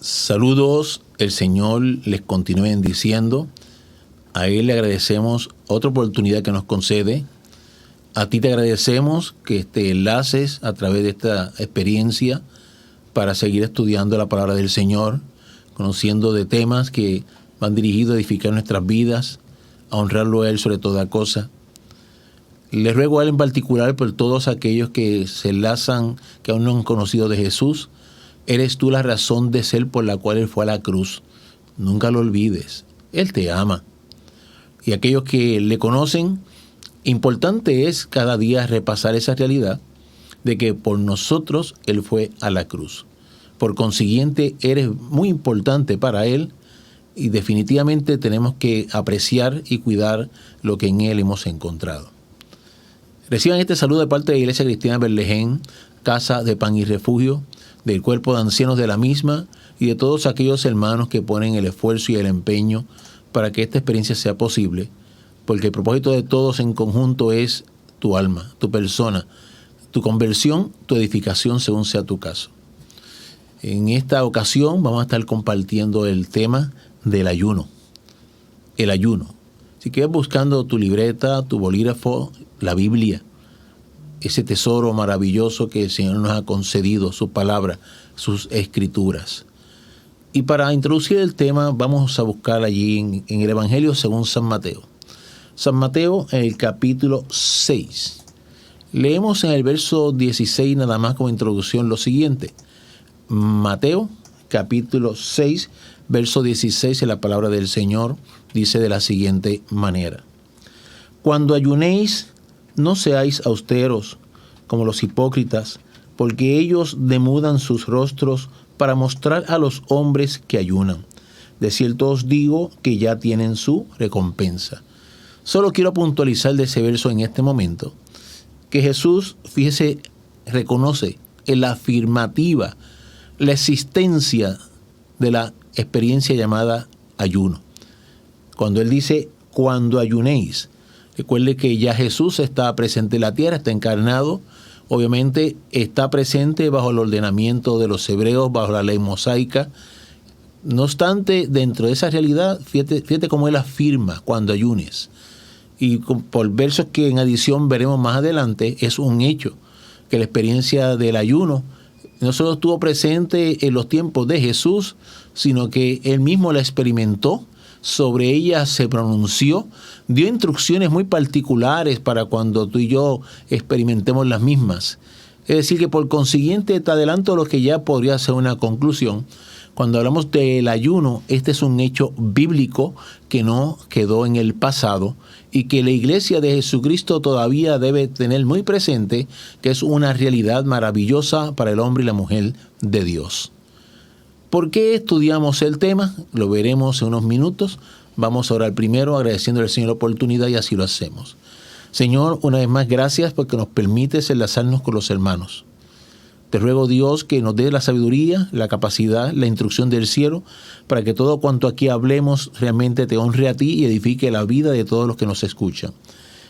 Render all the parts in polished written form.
Saludos, el Señor les continúe bendiciendo. A Él le agradecemos otra oportunidad que nos concede. A ti te agradecemos que te enlaces a través de esta experiencia para seguir estudiando la palabra del Señor, conociendo de temas que van dirigidos a edificar nuestras vidas, a honrarlo a Él sobre toda cosa. Le ruego a Él en particular por todos aquellos que se enlazan, que aún no han conocido de Jesús. Eres tú la razón de ser por la cual Él fue a la cruz. Nunca lo olvides. Él te ama. Y aquellos que le conocen, importante es cada día repasar esa realidad de que por nosotros Él fue a la cruz. Por consiguiente, eres muy importante para Él y definitivamente tenemos que apreciar y cuidar lo que en Él hemos encontrado. Reciban este saludo de parte de la Iglesia Cristiana Berlején, Casa de Pan y Refugio, del cuerpo de ancianos de la misma y de todos aquellos hermanos que ponen el esfuerzo y el empeño para que esta experiencia sea posible, porque el propósito de todos en conjunto es tu alma, tu persona, tu conversión, tu edificación según sea tu caso. En esta ocasión vamos a estar compartiendo el tema del ayuno. El ayuno. Si quieres buscando tu libreta, tu bolígrafo, la Biblia, ese tesoro maravilloso que el Señor nos ha concedido, su palabra, sus escrituras. Y para introducir el tema vamos a buscar allí en el Evangelio según San Mateo. San Mateo en el capítulo 6. Leemos en el verso 16 nada más como introducción lo siguiente. Mateo capítulo 6, verso 16 en la palabra del Señor dice de la siguiente manera. Cuando ayunéis, no seáis austeros como los hipócritas, porque ellos demudan sus rostros para mostrar a los hombres que ayunan. De cierto os digo que ya tienen su recompensa. Solo quiero puntualizar de ese verso en este momento, que Jesús, fíjese, reconoce en la afirmativa la existencia de la experiencia llamada ayuno. Cuando Él dice, cuando ayunéis, recuerde que ya Jesús está presente en la tierra, está encarnado, obviamente está presente bajo el ordenamiento de los hebreos, bajo la ley mosaica. No obstante, dentro de esa realidad, fíjate cómo Él afirma cuando ayunes. Y por versos que en adición veremos más adelante, es un hecho que la experiencia del ayuno no solo estuvo presente en los tiempos de Jesús, sino que Él mismo la experimentó, sobre ella se pronunció, dio instrucciones muy particulares para cuando tú y yo experimentemos las mismas. Es decir, que por consiguiente te adelanto lo que ya podría ser una conclusión. Cuando hablamos del ayuno, este es un hecho bíblico que no quedó en el pasado y que la Iglesia de Jesucristo todavía debe tener muy presente, que es una realidad maravillosa para el hombre y la mujer de Dios. ¿Por qué estudiamos el tema? Lo veremos en unos minutos. Vamos a orar primero agradeciendo al Señor la oportunidad y así lo hacemos. Señor, una vez más gracias porque nos permites enlazarnos con los hermanos. Te ruego, Dios, que nos dé la sabiduría, la capacidad, la instrucción del cielo, para que todo cuanto aquí hablemos realmente te honre a ti y edifique la vida de todos los que nos escuchan.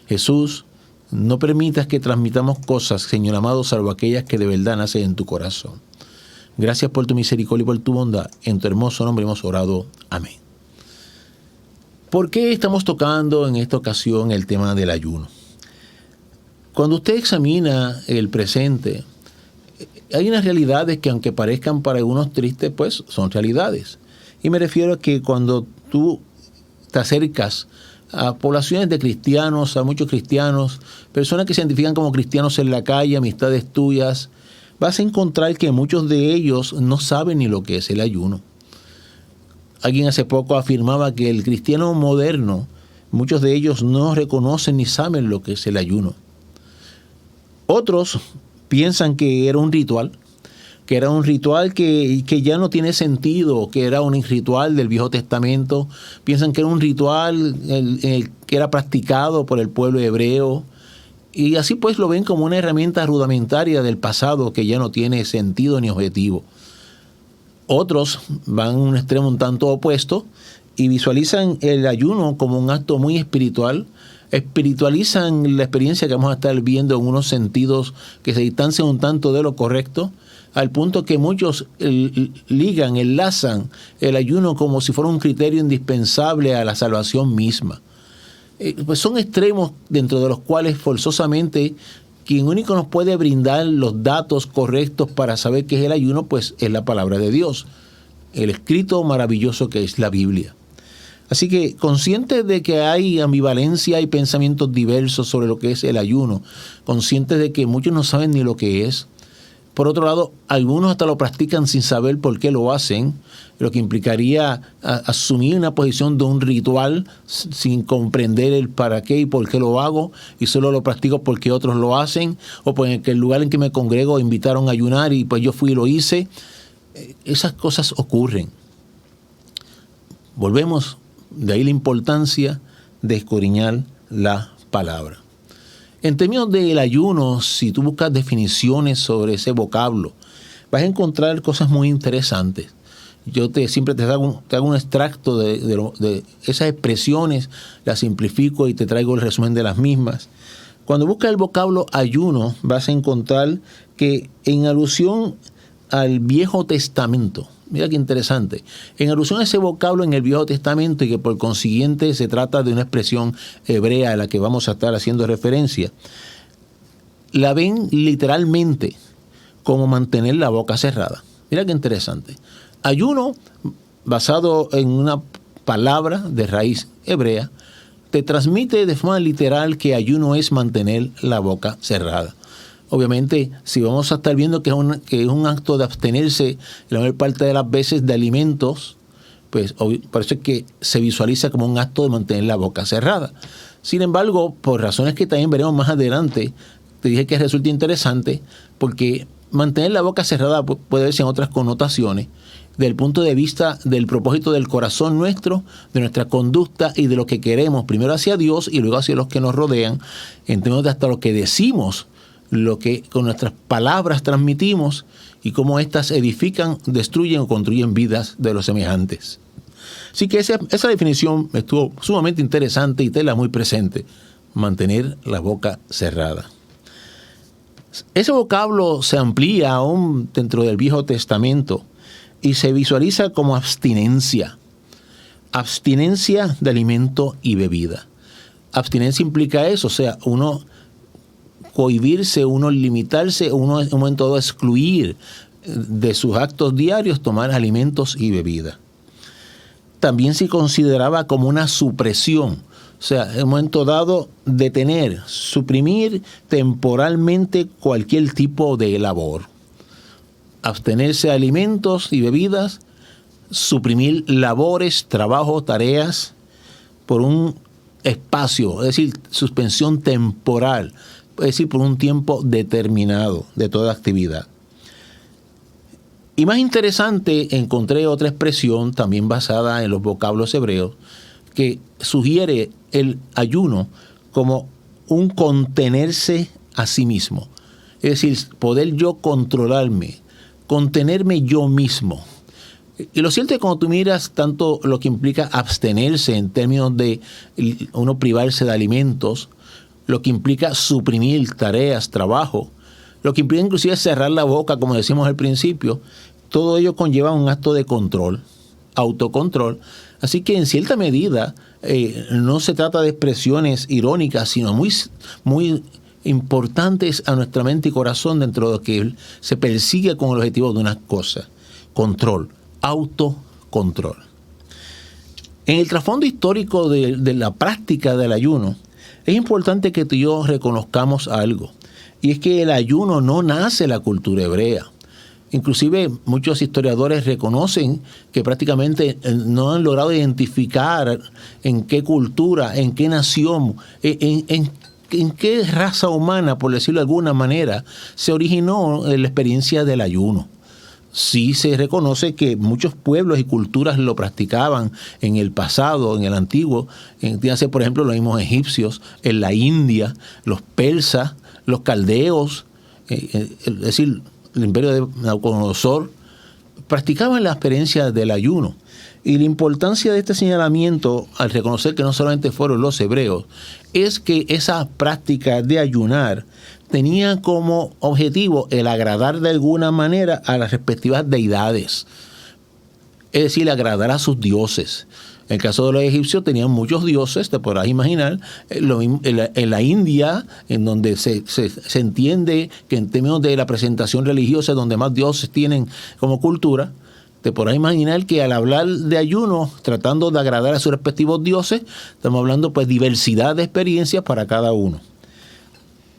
Jesús, no permitas que transmitamos cosas, Señor amado, salvo aquellas que de verdad nacen en tu corazón. Gracias por tu misericordia y por tu bondad. En tu hermoso nombre hemos orado. Amén. ¿Por qué estamos tocando en esta ocasión el tema del ayuno? Cuando usted examina el presente, hay unas realidades que aunque parezcan para algunos tristes, pues son realidades. Y me refiero a que cuando tú te acercas a poblaciones de cristianos, a muchos cristianos, personas que se identifican como cristianos en la calle, amistades tuyas, vas a encontrar que muchos de ellos no saben ni lo que es el ayuno. Alguien hace poco afirmaba que el cristiano moderno, muchos de ellos no reconocen ni saben lo que es el ayuno. Otros piensan que era un ritual, que ya no tiene sentido, que era un ritual del Viejo Testamento. Piensan que era un ritual que era practicado por el pueblo hebreo. Y así pues lo ven como una herramienta rudimentaria del pasado que ya no tiene sentido ni objetivo. Otros van a un extremo un tanto opuesto y visualizan el ayuno como un acto muy espiritual. Espiritualizan la experiencia que vamos a estar viendo en unos sentidos que se distancian un tanto de lo correcto. al punto que muchos enlazan el ayuno como si fuera un criterio indispensable a la salvación misma. Pues son extremos dentro de los cuales forzosamente quien único nos puede brindar los datos correctos para saber qué es el ayuno, pues es la palabra de Dios, el escrito maravilloso que es la Biblia. Así que conscientes de que hay ambivalencia y pensamientos diversos sobre lo que es el ayuno, conscientes de que muchos no saben ni lo que es. Por otro lado, algunos hasta lo practican sin saber por qué lo hacen, lo que implicaría asumir una posición de un ritual sin comprender el para qué y por qué lo hago, y solo lo practico porque otros lo hacen, o porque el lugar en que me congrego invitaron a ayunar y pues yo fui y lo hice. Esas cosas ocurren. Volvemos, de ahí la importancia de escudriñar la palabra. En términos del ayuno, si tú buscas definiciones sobre ese vocablo, vas a encontrar cosas muy interesantes. Yo siempre te hago un extracto de esas expresiones, las simplifico y te traigo el resumen de las mismas. Cuando buscas el vocablo ayuno, vas a encontrar que en alusión al Viejo Testamento, mira qué interesante, en alusión a ese vocablo en el Viejo Testamento, y que por consiguiente se trata de una expresión hebrea a la que vamos a estar haciendo referencia, la ven literalmente como mantener la boca cerrada. Mira qué interesante. Ayuno, basado en una palabra de raíz hebrea, te transmite de forma literal que ayuno es mantener la boca cerrada. Obviamente, si vamos a estar viendo que es un acto de abstenerse la mayor parte de las veces de alimentos, pues por eso es que se visualiza como un acto de mantener la boca cerrada. Sin embargo, por razones que también veremos más adelante, te dije que resulta interesante porque mantener la boca cerrada puede verse en otras connotaciones, desde el punto de vista del propósito del corazón nuestro, de nuestra conducta y de lo que queremos, primero hacia Dios y luego hacia los que nos rodean, en términos de hasta lo que decimos, lo que con nuestras palabras transmitimos y cómo éstas edifican, destruyen o construyen vidas de los semejantes. Así que esa definición estuvo sumamente interesante y tela muy presente, mantener la boca cerrada. Ese vocablo se amplía aún dentro del Viejo Testamento y se visualiza como abstinencia. Abstinencia de alimento y bebida. Abstinencia implica eso, o sea, uno cohibirse, uno limitarse, uno en un momento dado excluir de sus actos diarios tomar alimentos y bebida. También se consideraba como una supresión, o sea, en un momento dado detener, suprimir temporalmente cualquier tipo de labor. Abstenerse de alimentos y bebidas, suprimir labores, trabajo, tareas por un espacio, es decir, suspensión temporal, es decir, por un tiempo determinado de toda actividad. Y más interesante, encontré otra expresión también basada en los vocablos hebreos que sugiere el ayuno como un contenerse a sí mismo. Es decir, poder yo controlarme, contenerme yo mismo. Y lo cierto es que cuando tú miras tanto lo que implica abstenerse en términos de uno privarse de alimentos, lo que implica suprimir tareas, trabajo, lo que implica inclusive cerrar la boca, como decimos al principio, todo ello conlleva un acto de control, autocontrol. Así que en cierta medida no se trata de expresiones irónicas, sino muy importantes a nuestra mente y corazón dentro de lo que se persigue con el objetivo de una cosa, control, autocontrol. En el trasfondo histórico de la práctica del ayuno, es importante que tú y yo reconozcamos algo, y es que el ayuno no nace en la cultura hebrea. Inclusive muchos historiadores reconocen que prácticamente no han logrado identificar en qué cultura, en qué nación, en qué raza humana, por decirlo de alguna manera, se originó la experiencia del ayuno. Sí se reconoce que muchos pueblos y culturas lo practicaban en el pasado, en el antiguo. Entiéndase, por ejemplo, los mismos egipcios, en la India, los persas, los caldeos, es decir, el imperio de Nabucodonosor, practicaban la experiencia del ayuno. Y la importancia de este señalamiento, al reconocer que no solamente fueron los hebreos, es que esa práctica de ayunar tenía como objetivo el agradar de alguna manera a las respectivas deidades. Es decir, agradar a sus dioses. En el caso de los egipcios tenían muchos dioses, te podrás imaginar. En la India, en donde se entiende que en términos de la presentación religiosa, donde más dioses tienen como cultura, te podrás imaginar que al hablar de ayuno, tratando de agradar a sus respectivos dioses, estamos hablando pues diversidad de experiencias para cada uno.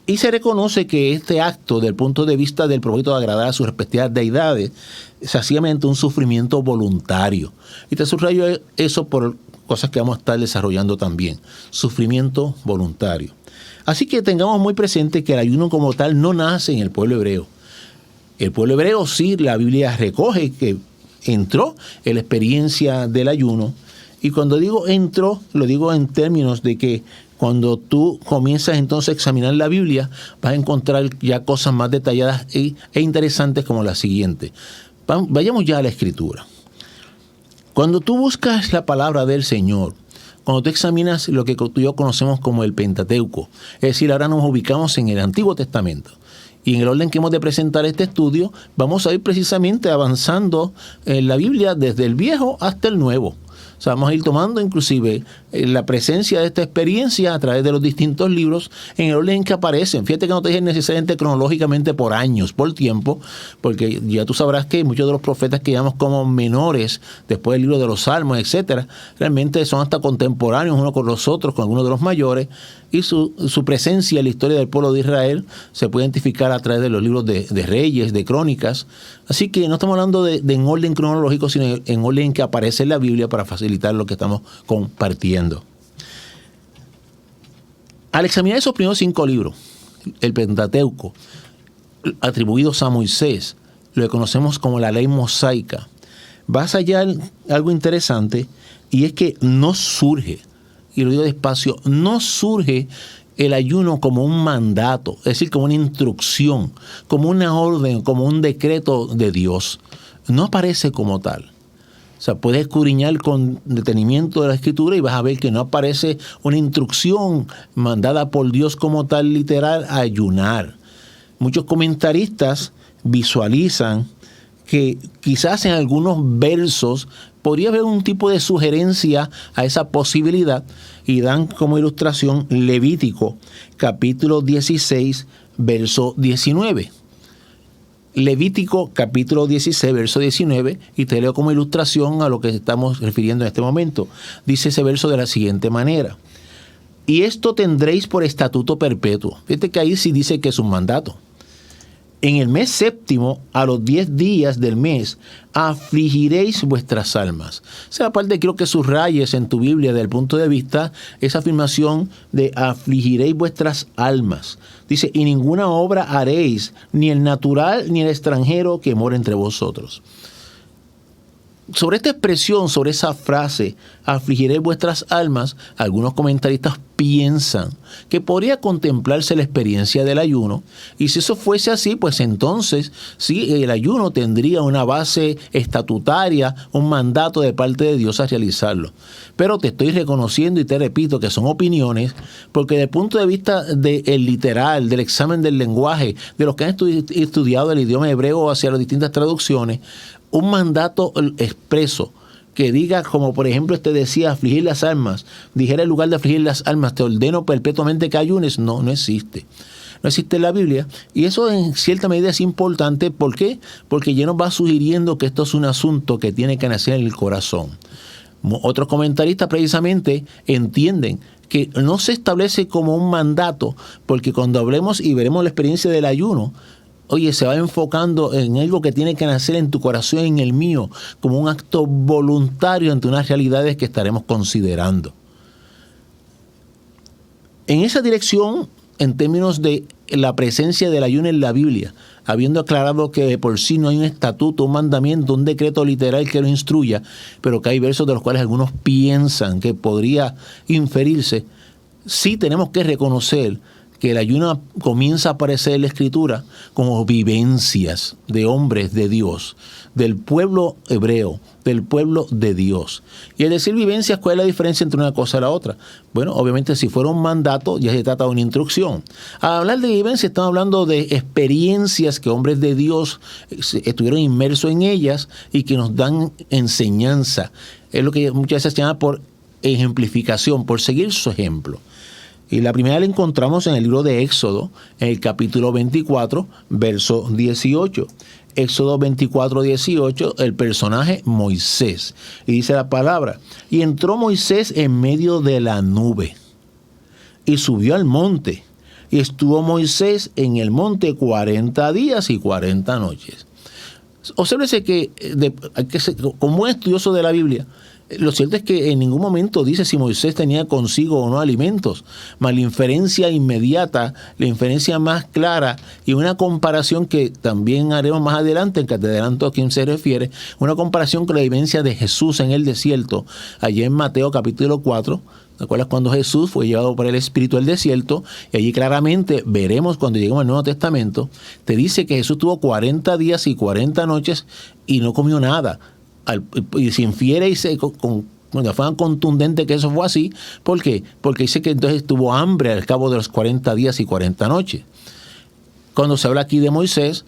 Y se reconoce que este acto, desde el punto de vista del propósito de agradar a sus respectivas deidades, se hacía mediante un sufrimiento voluntario. Y te subrayo eso por cosas que vamos a estar desarrollando también. Sufrimiento voluntario. Así que tengamos muy presente que el ayuno como tal no nace en el pueblo hebreo. El pueblo hebreo sí, la Biblia recoge que entró en la experiencia del ayuno. Y cuando digo entró, lo digo en términos de que cuando tú comienzas entonces a examinar la Biblia, vas a encontrar ya cosas más detalladas e interesantes como la siguiente. Vayamos ya a la Escritura. Cuando tú buscas la palabra del Señor, cuando tú examinas lo que tú y yo conocemos como el Pentateuco, es decir, ahora nos ubicamos en el Antiguo Testamento. Y en el orden que hemos de presentar este estudio, vamos a ir precisamente avanzando en la Biblia desde el Viejo hasta el Nuevo. O sea, vamos a ir tomando inclusive la presencia de esta experiencia a través de los distintos libros en el orden en que aparecen. Fíjate que no te dije necesariamente cronológicamente por años, por tiempo, porque ya tú sabrás que muchos de los profetas que llamamos como menores, después del libro de los Salmos, etcétera, realmente son hasta contemporáneos unos con los otros, con algunos de los mayores, y su presencia en la historia del pueblo de Israel se puede identificar a través de los libros de Reyes, de Crónicas. Así que no estamos hablando de en orden cronológico, sino en orden en que aparece en la Biblia para facilitar lo que estamos compartiendo. Al examinar esos primeros 5 libros, el Pentateuco, atribuidos a Moisés, lo que conocemos como la ley mosaica, vas a hallar algo interesante, y es que no surge, y lo digo despacio, no surge el ayuno como un mandato, es decir, como una instrucción, como una orden, como un decreto de Dios. No aparece como tal. O sea, puedes escudriñar con detenimiento de la Escritura y vas a ver que no aparece una instrucción mandada por Dios como tal literal a ayunar. Muchos comentaristas visualizan que quizás en algunos versos podría haber un tipo de sugerencia a esa posibilidad y dan como ilustración Levítico, capítulo 16, verso 19. Levítico capítulo 16, verso 19, y te leo como ilustración a lo que estamos refiriendo en este momento. Dice ese verso de la siguiente manera: y esto tendréis por estatuto perpetuo. Fíjate que ahí sí dice que es un mandato. En el mes séptimo, a los 10 días del mes, afligiréis vuestras almas. O sea, aparte quiero que subrayes en tu Biblia desde el punto de vista esa afirmación de afligiréis vuestras almas. Dice, y ninguna obra haréis, ni el natural ni el extranjero que mora entre vosotros. Sobre esta expresión, sobre esa frase, afligiréis vuestras almas, algunos comentaristas piensan que podría contemplarse la experiencia del ayuno, y si eso fuese así, pues entonces sí, el ayuno tendría una base estatutaria, un mandato de parte de Dios a realizarlo. Pero te estoy reconociendo y te repito que son opiniones, porque desde el punto de vista del literal, del examen del lenguaje, de los que han estudiado el idioma hebreo hacia las distintas traducciones, un mandato expreso que diga, como por ejemplo decía, afligir las almas, dijera en lugar de afligir las almas, te ordeno perpetuamente que ayunes, no existe. No existe en la Biblia, y eso en cierta medida es importante. ¿Por qué? Porque ya nos va sugiriendo que esto es un asunto que tiene que nacer en el corazón. Otros comentaristas precisamente entienden que no se establece como un mandato, porque cuando hablemos y veremos la experiencia del ayuno, oye, se va enfocando en algo que tiene que nacer en tu corazón y en el mío, como un acto voluntario ante unas realidades que estaremos considerando. En esa dirección, en términos de la presencia del ayuno en la Biblia, habiendo aclarado que de por sí no hay un estatuto, un mandamiento, un decreto literal que lo instruya, pero que hay versos de los cuales algunos piensan que podría inferirse, sí tenemos que reconocer que el ayuno comienza a aparecer en la Escritura como vivencias de hombres de Dios, del pueblo hebreo, del pueblo de Dios. Y al decir vivencias, ¿cuál es la diferencia entre una cosa y la otra? Bueno, obviamente si fuera un mandato, ya se trata de una instrucción. Al hablar de vivencias, estamos hablando de experiencias que hombres de Dios estuvieron inmersos en ellas y que nos dan enseñanza. Es lo que muchas veces se llama por ejemplificación, por seguir su ejemplo. Y la primera la encontramos en el libro de Éxodo, en el capítulo 24, verso 18. Éxodo 24, 18, el personaje Moisés. Y dice la palabra: y entró Moisés en medio de la nube, y subió al monte, y estuvo Moisés en el monte 40 días y 40 noches. Obsérvese que, como un estudioso de la Biblia, lo cierto es que en ningún momento dice si Moisés tenía consigo o no alimentos, mas la inferencia inmediata, la inferencia más clara y una comparación que también haremos más adelante, en que te adelanto a quién se refiere, una comparación con la vivencia de Jesús en el desierto, allí en Mateo capítulo 4, ¿te acuerdas cuando Jesús fue llevado por el Espíritu al desierto? Y allí claramente veremos cuando lleguemos al Nuevo Testamento, te dice que Jesús tuvo 40 días y 40 noches y no comió nada. Y se infiere y de forma contundente que eso fue así. ¿Por qué? Porque dice que entonces tuvo hambre al cabo de los 40 días y 40 noches. Cuando se habla aquí de Moisés,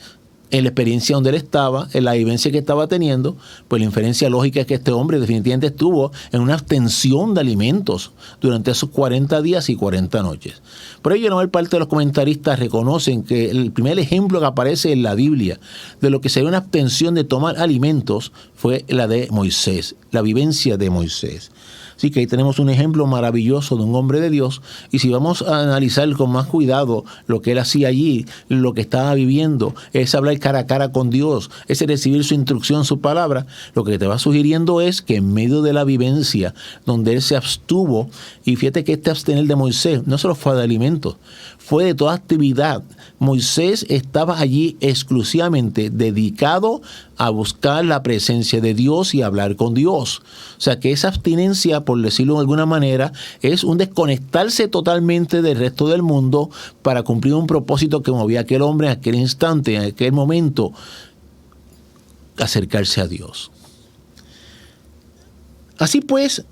en la experiencia donde él estaba, en la vivencia que estaba teniendo, pues la inferencia lógica es que este hombre definitivamente estuvo en una abstención de alimentos durante esos 40 días y 40 noches. Por ello, la mayor parte de los comentaristas reconocen que el primer ejemplo que aparece en la Biblia de lo que sería una abstención de tomar alimentos fue la de Moisés, la vivencia de Moisés. Así que ahí tenemos un ejemplo maravilloso de un hombre de Dios, y si vamos a analizar con más cuidado lo que él hacía allí, lo que estaba viviendo, es hablar cara a cara con Dios, es recibir su instrucción, su palabra, lo que te va sugiriendo es que en medio de la vivencia donde él se abstuvo, y fíjate que este abstener de Moisés no solo fue de alimentos, fue de toda actividad. Moisés estaba allí exclusivamente dedicado a buscar la presencia de Dios y a hablar con Dios. O sea que esa abstinencia, por decirlo de alguna manera, es un desconectarse totalmente del resto del mundo para cumplir un propósito que movía a aquel hombre en aquel instante, en aquel momento, acercarse a Dios. Así pues,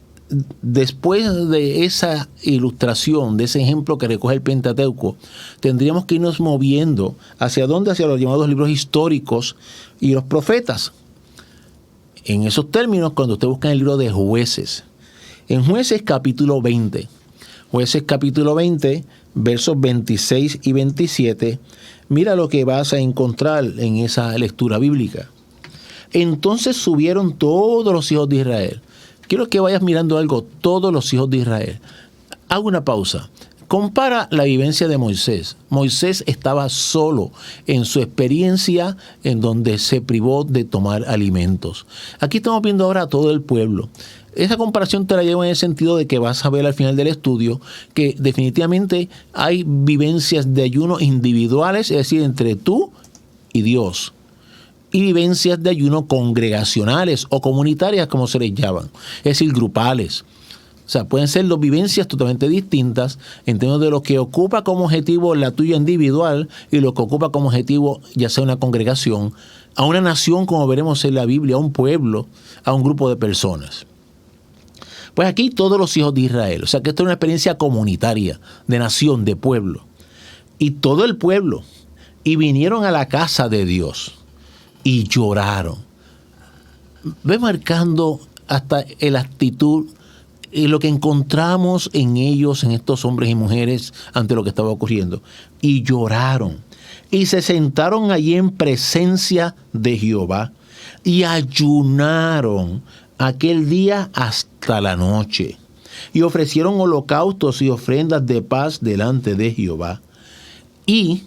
después de esa ilustración, de ese ejemplo que recoge el Pentateuco, tendríamos que irnos moviendo ¿hacia dónde? Hacia los llamados libros históricos y los profetas. En esos términos, cuando usted busca en el libro de Jueces, en Jueces capítulo 20, versos 26 y 27, mira lo que vas a encontrar en esa lectura bíblica. Entonces subieron todos los hijos de Israel. Quiero que vayas mirando algo, todos los hijos de Israel. Hago una pausa. Compara la vivencia de Moisés. Moisés estaba solo en su experiencia en donde se privó de tomar alimentos. Aquí estamos viendo ahora a todo el pueblo. Esa comparación te la llevo en el sentido de que vas a ver al final del estudio que definitivamente hay vivencias de ayuno individuales, es decir, entre tú y Dios, y vivencias de ayuno congregacionales o comunitarias, como se les llaman, es decir, grupales. O sea, pueden ser dos vivencias totalmente distintas en términos de lo que ocupa como objetivo la tuya individual y lo que ocupa como objetivo ya sea una congregación, a una nación, como veremos en la Biblia, a un pueblo, a un grupo de personas. Pues aquí todos los hijos de Israel, o sea que esto es una experiencia comunitaria, de nación, de pueblo. Y todo el pueblo, y vinieron a la casa de Dios y lloraron. Ve marcando hasta la actitud y lo que encontramos en ellos, en estos hombres y mujeres, ante lo que estaba ocurriendo. Y lloraron. Y se sentaron allí en presencia de Jehová. Y ayunaron aquel día hasta la noche. Y ofrecieron holocaustos y ofrendas de paz delante de Jehová. Y,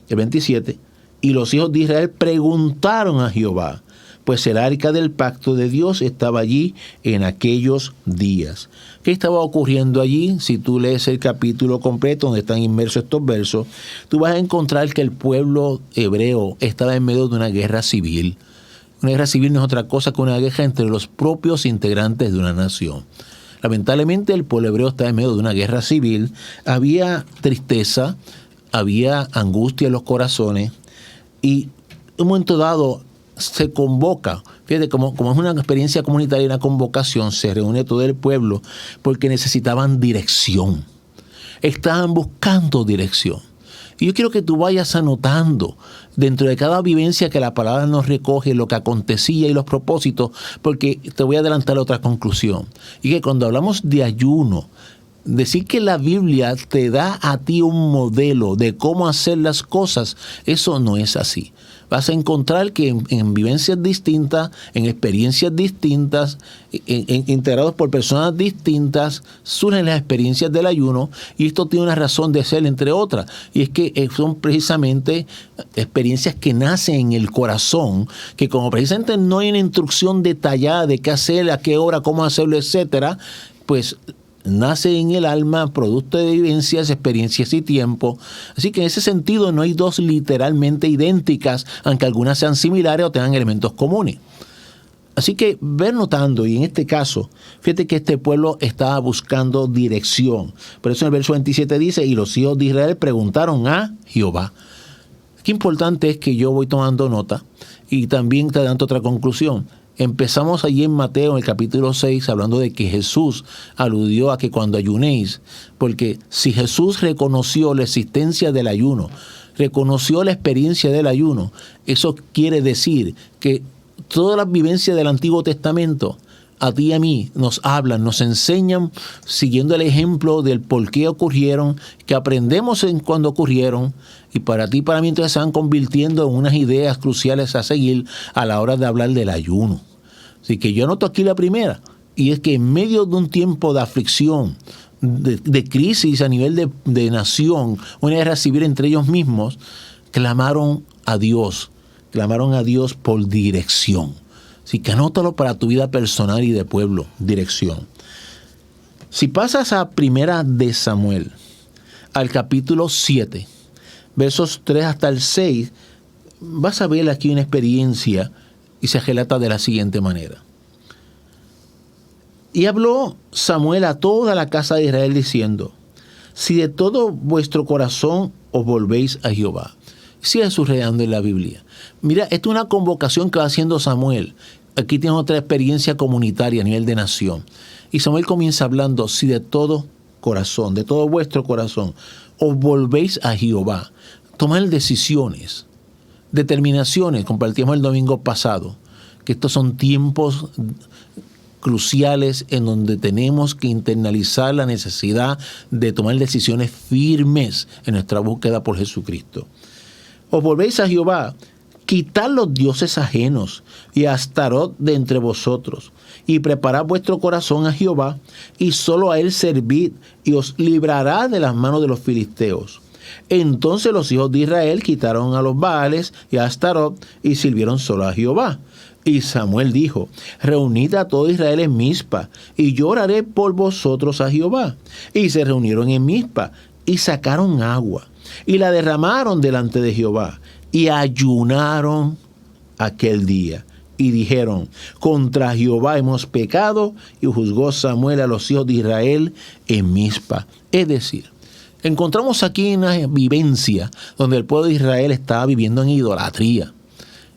el 27, y los hijos de Israel preguntaron a Jehová, pues el arca del pacto de Dios estaba allí en aquellos días. ¿Qué estaba ocurriendo allí? Si tú lees el capítulo completo donde están inmersos estos versos, tú vas a encontrar que el pueblo hebreo estaba en medio de una guerra civil. Una guerra civil no es otra cosa que una guerra entre los propios integrantes de una nación. Lamentablemente el pueblo hebreo está en medio de una guerra civil, había tristeza, había angustia en los corazones y en un momento dado se convoca, fíjate, como es una experiencia comunitaria, una convocación, se reúne todo el pueblo porque necesitaban dirección, estaban buscando dirección. Y yo quiero que tú vayas anotando dentro de cada vivencia que la palabra nos recoge lo que acontecía y los propósitos, porque te voy a adelantar otra conclusión. Y que cuando hablamos de ayuno, decir que la Biblia te da a ti un modelo de cómo hacer las cosas, eso no es así. Vas a encontrar que en vivencias distintas, en experiencias distintas, integrados por personas distintas, surgen las experiencias del ayuno, y esto tiene una razón de ser, entre otras, y es que son precisamente experiencias que nacen en el corazón, que como precisamente no hay una instrucción detallada de qué hacer, a qué hora, cómo hacerlo, etcétera, pues nace en el alma, producto de vivencias, experiencias y tiempo. Así que en ese sentido no hay dos literalmente idénticas, aunque algunas sean similares o tengan elementos comunes. Así que ver notando, y en este caso, fíjate que este pueblo estaba buscando dirección. Por eso en el verso 27 dice, y los hijos de Israel preguntaron a Jehová. Qué importante es que yo voy tomando nota y también te dando otra conclusión. Empezamos allí en Mateo, en el capítulo 6, hablando de que Jesús aludió a que cuando ayunéis, porque si Jesús reconoció la existencia del ayuno, reconoció la experiencia del ayuno, eso quiere decir que todas las vivencias del Antiguo Testamento, a ti y a mí, nos hablan, nos enseñan, siguiendo el ejemplo del por qué ocurrieron, que aprendemos en cuando ocurrieron, y para ti y para mí entonces se van convirtiendo en unas ideas cruciales a seguir a la hora de hablar del ayuno. Así que yo anoto aquí la primera, y es que en medio de un tiempo de aflicción, de crisis a nivel de nación, una guerra civil entre ellos mismos, clamaron a Dios por dirección. Así que anótalo para tu vida personal y de pueblo, dirección. Si pasas a Primera de Samuel, al capítulo 7, versos 3 hasta el 6, vas a ver aquí una experiencia y se relata de la siguiente manera. Y habló Samuel a toda la casa de Israel diciendo, si de todo vuestro corazón os volvéis a Jehová. Sigue subrayando en la Biblia. Mira, esta es una convocación que va haciendo Samuel. Aquí tienes otra experiencia comunitaria a nivel de nación. Y Samuel comienza hablando, si de todo corazón, de todo vuestro corazón, os volvéis a Jehová. Tomar decisiones, determinaciones. Compartimos el domingo pasado que estos son tiempos cruciales en donde tenemos que internalizar la necesidad de tomar decisiones firmes en nuestra búsqueda por Jesucristo. Os volvéis a Jehová, quitad los dioses ajenos y a Astarot de entre vosotros, y preparad vuestro corazón a Jehová, y solo a él servid, y os librará de las manos de los filisteos. Entonces los hijos de Israel quitaron a los Baales y a Astarot, y sirvieron solo a Jehová. Y Samuel dijo, reunid a todo Israel en Mizpa, y yo oraré por vosotros a Jehová. Y se reunieron en Mizpa, y sacaron agua, y la derramaron delante de Jehová, y ayunaron aquel día. Y dijeron, contra Jehová hemos pecado, y juzgó Samuel a los hijos de Israel en Mizpa. Es decir, encontramos aquí una vivencia donde el pueblo de Israel estaba viviendo en idolatría.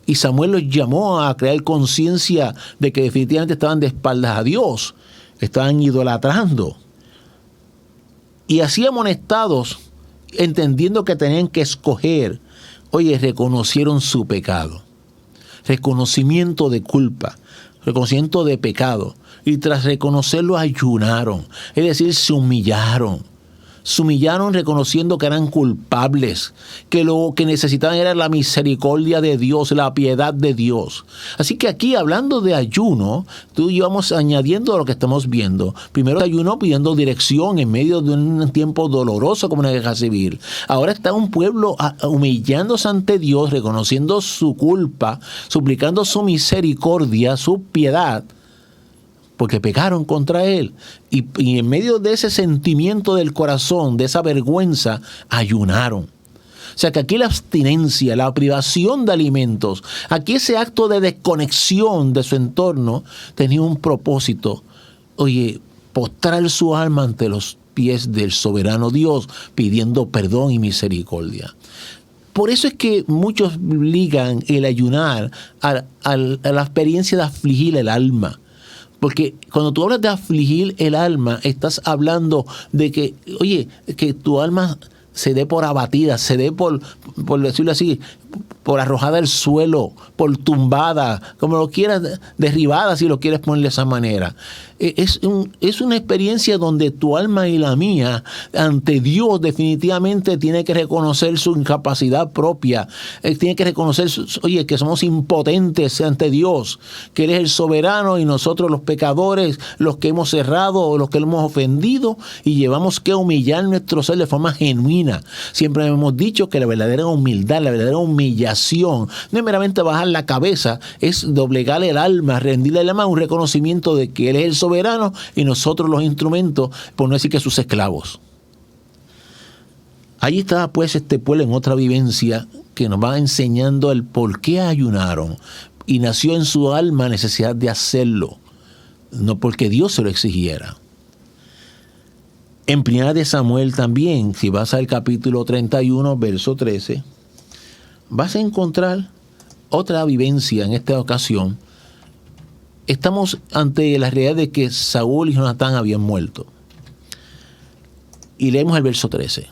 Y Samuel los llamó a crear conciencia de que definitivamente estaban de espaldas a Dios, estaban idolatrando. Y así amonestados, entendiendo que tenían que escoger, oye, reconocieron su pecado. Reconocimiento de culpa, reconocimiento de pecado. Y tras reconocerlo ayunaron, es decir, se humillaron. Se humillaron reconociendo que eran culpables, que lo que necesitaban era la misericordia de Dios, la piedad de Dios. Así que aquí, hablando de ayuno, tú y yo vamos añadiendo a lo que estamos viendo. Primero ayuno pidiendo dirección en medio de un tiempo doloroso como una guerra civil. Ahora está un pueblo humillándose ante Dios, reconociendo su culpa, suplicando su misericordia, su piedad, porque pecaron contra él. Y en medio de ese sentimiento del corazón, de esa vergüenza, ayunaron. O sea que aquí la abstinencia, la privación de alimentos, aquí ese acto de desconexión de su entorno tenía un propósito. Oye, postrar su alma ante los pies del soberano Dios, pidiendo perdón y misericordia. Por eso es que muchos ligan el ayunar a la experiencia de afligir el alma. Porque cuando tú hablas de afligir el alma, estás hablando de que, oye, que tu alma se dé por abatida, se dé por decirlo así, por arrojada al suelo, por tumbada, como lo quieras, derribada, si lo quieres poner de esa manera. Es una experiencia donde tu alma y la mía, ante Dios, definitivamente tiene que reconocer su incapacidad propia. Tiene que reconocer, oye, que somos impotentes ante Dios, que Él es el soberano y nosotros los pecadores, los que hemos errado o los que lo hemos ofendido, y llevamos que humillar nuestro ser de forma genuina. Siempre hemos dicho que la verdadera humildad, la verdadera humillación, no es meramente bajar la cabeza, es doblegar el alma, rendirle el alma, un reconocimiento de que Él es el soberano y nosotros los instrumentos, por no decir que sus esclavos. Allí estaba pues este pueblo en otra vivencia que nos va enseñando el por qué ayunaron, y nació en su alma necesidad de hacerlo, no porque Dios se lo exigiera. En Primera de Samuel también, si vas al capítulo 31, verso 13, vas a encontrar otra vivencia en esta ocasión. Estamos ante la realidad de que Saúl y Jonatán habían muerto. Y leemos el verso 13.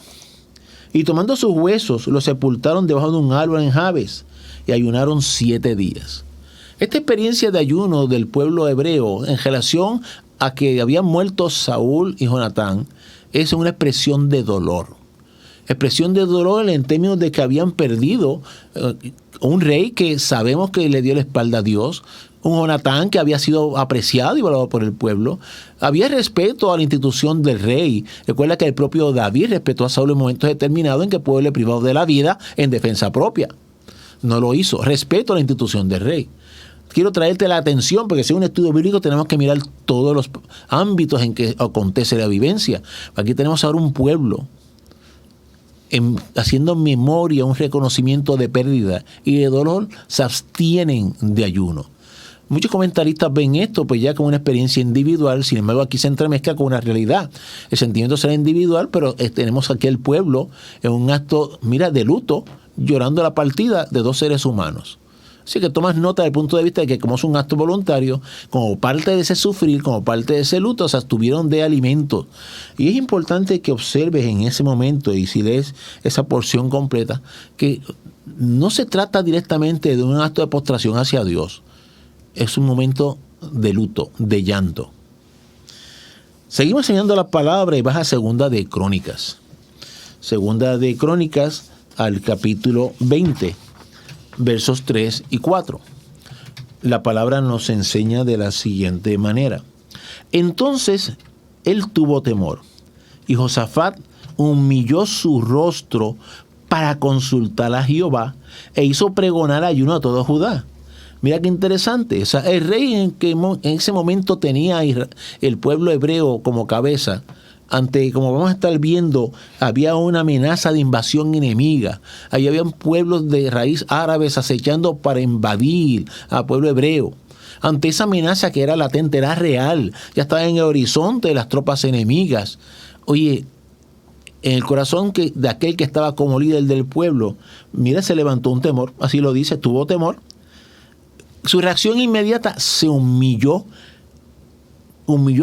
Y tomando sus huesos, los sepultaron debajo de un árbol en Jabes, y ayunaron 7 días. Esta experiencia de ayuno del pueblo hebreo en relación a que habían muerto Saúl y Jonatán es una expresión de dolor. Expresión de dolor en términos de que habían perdido un rey que sabemos que le dio la espalda a Dios, un Jonatán que había sido apreciado y valorado por el pueblo. Había respeto a la institución del rey. Recuerda que el propio David respetó a Saúl en momentos determinados en que el pueblo le privó de la vida en defensa propia. No lo hizo. Respeto a la institución del rey. Quiero traerte la atención, porque si es un estudio bíblico tenemos que mirar todos los ámbitos en que acontece la vivencia. Aquí tenemos ahora un pueblo haciendo memoria, un reconocimiento de pérdida y de dolor, se abstienen de ayuno. Muchos comentaristas ven esto pues ya como una experiencia individual, sin embargo aquí se entremezcla con una realidad. El sentimiento será individual, pero tenemos aquí el pueblo en un acto, de luto, llorando la partida de 2 seres humanos. Así que tomas nota del punto de vista de que como es un acto voluntario, como parte de ese sufrir, como parte de ese luto, se abstuvieron de alimentos. Y es importante que observes en ese momento, y si lees esa porción completa, que no se trata directamente de un acto de postración hacia Dios. Es un momento de luto, de llanto. Seguimos enseñando la palabra y vas a Segunda de Crónicas. Segunda de Crónicas al capítulo 20. Versos 3 y 4. La palabra nos enseña de la siguiente manera. Entonces él tuvo temor, y Josafat humilló su rostro para consultar a Jehová, e hizo pregonar ayuno a todo Judá. Mira qué interesante. O sea, el rey en ese momento tenía el pueblo hebreo como cabeza. Como vamos a estar viendo, había una amenaza de invasión enemiga. Ahí habían pueblos de raíz árabes acechando para invadir al pueblo hebreo. Ante esa amenaza que era latente, era real, ya estaba en el horizonte de las tropas enemigas. Oye, en el corazón de aquel que estaba como líder del pueblo, se levantó un temor, así lo dice, tuvo temor. Su reacción inmediata, se humilló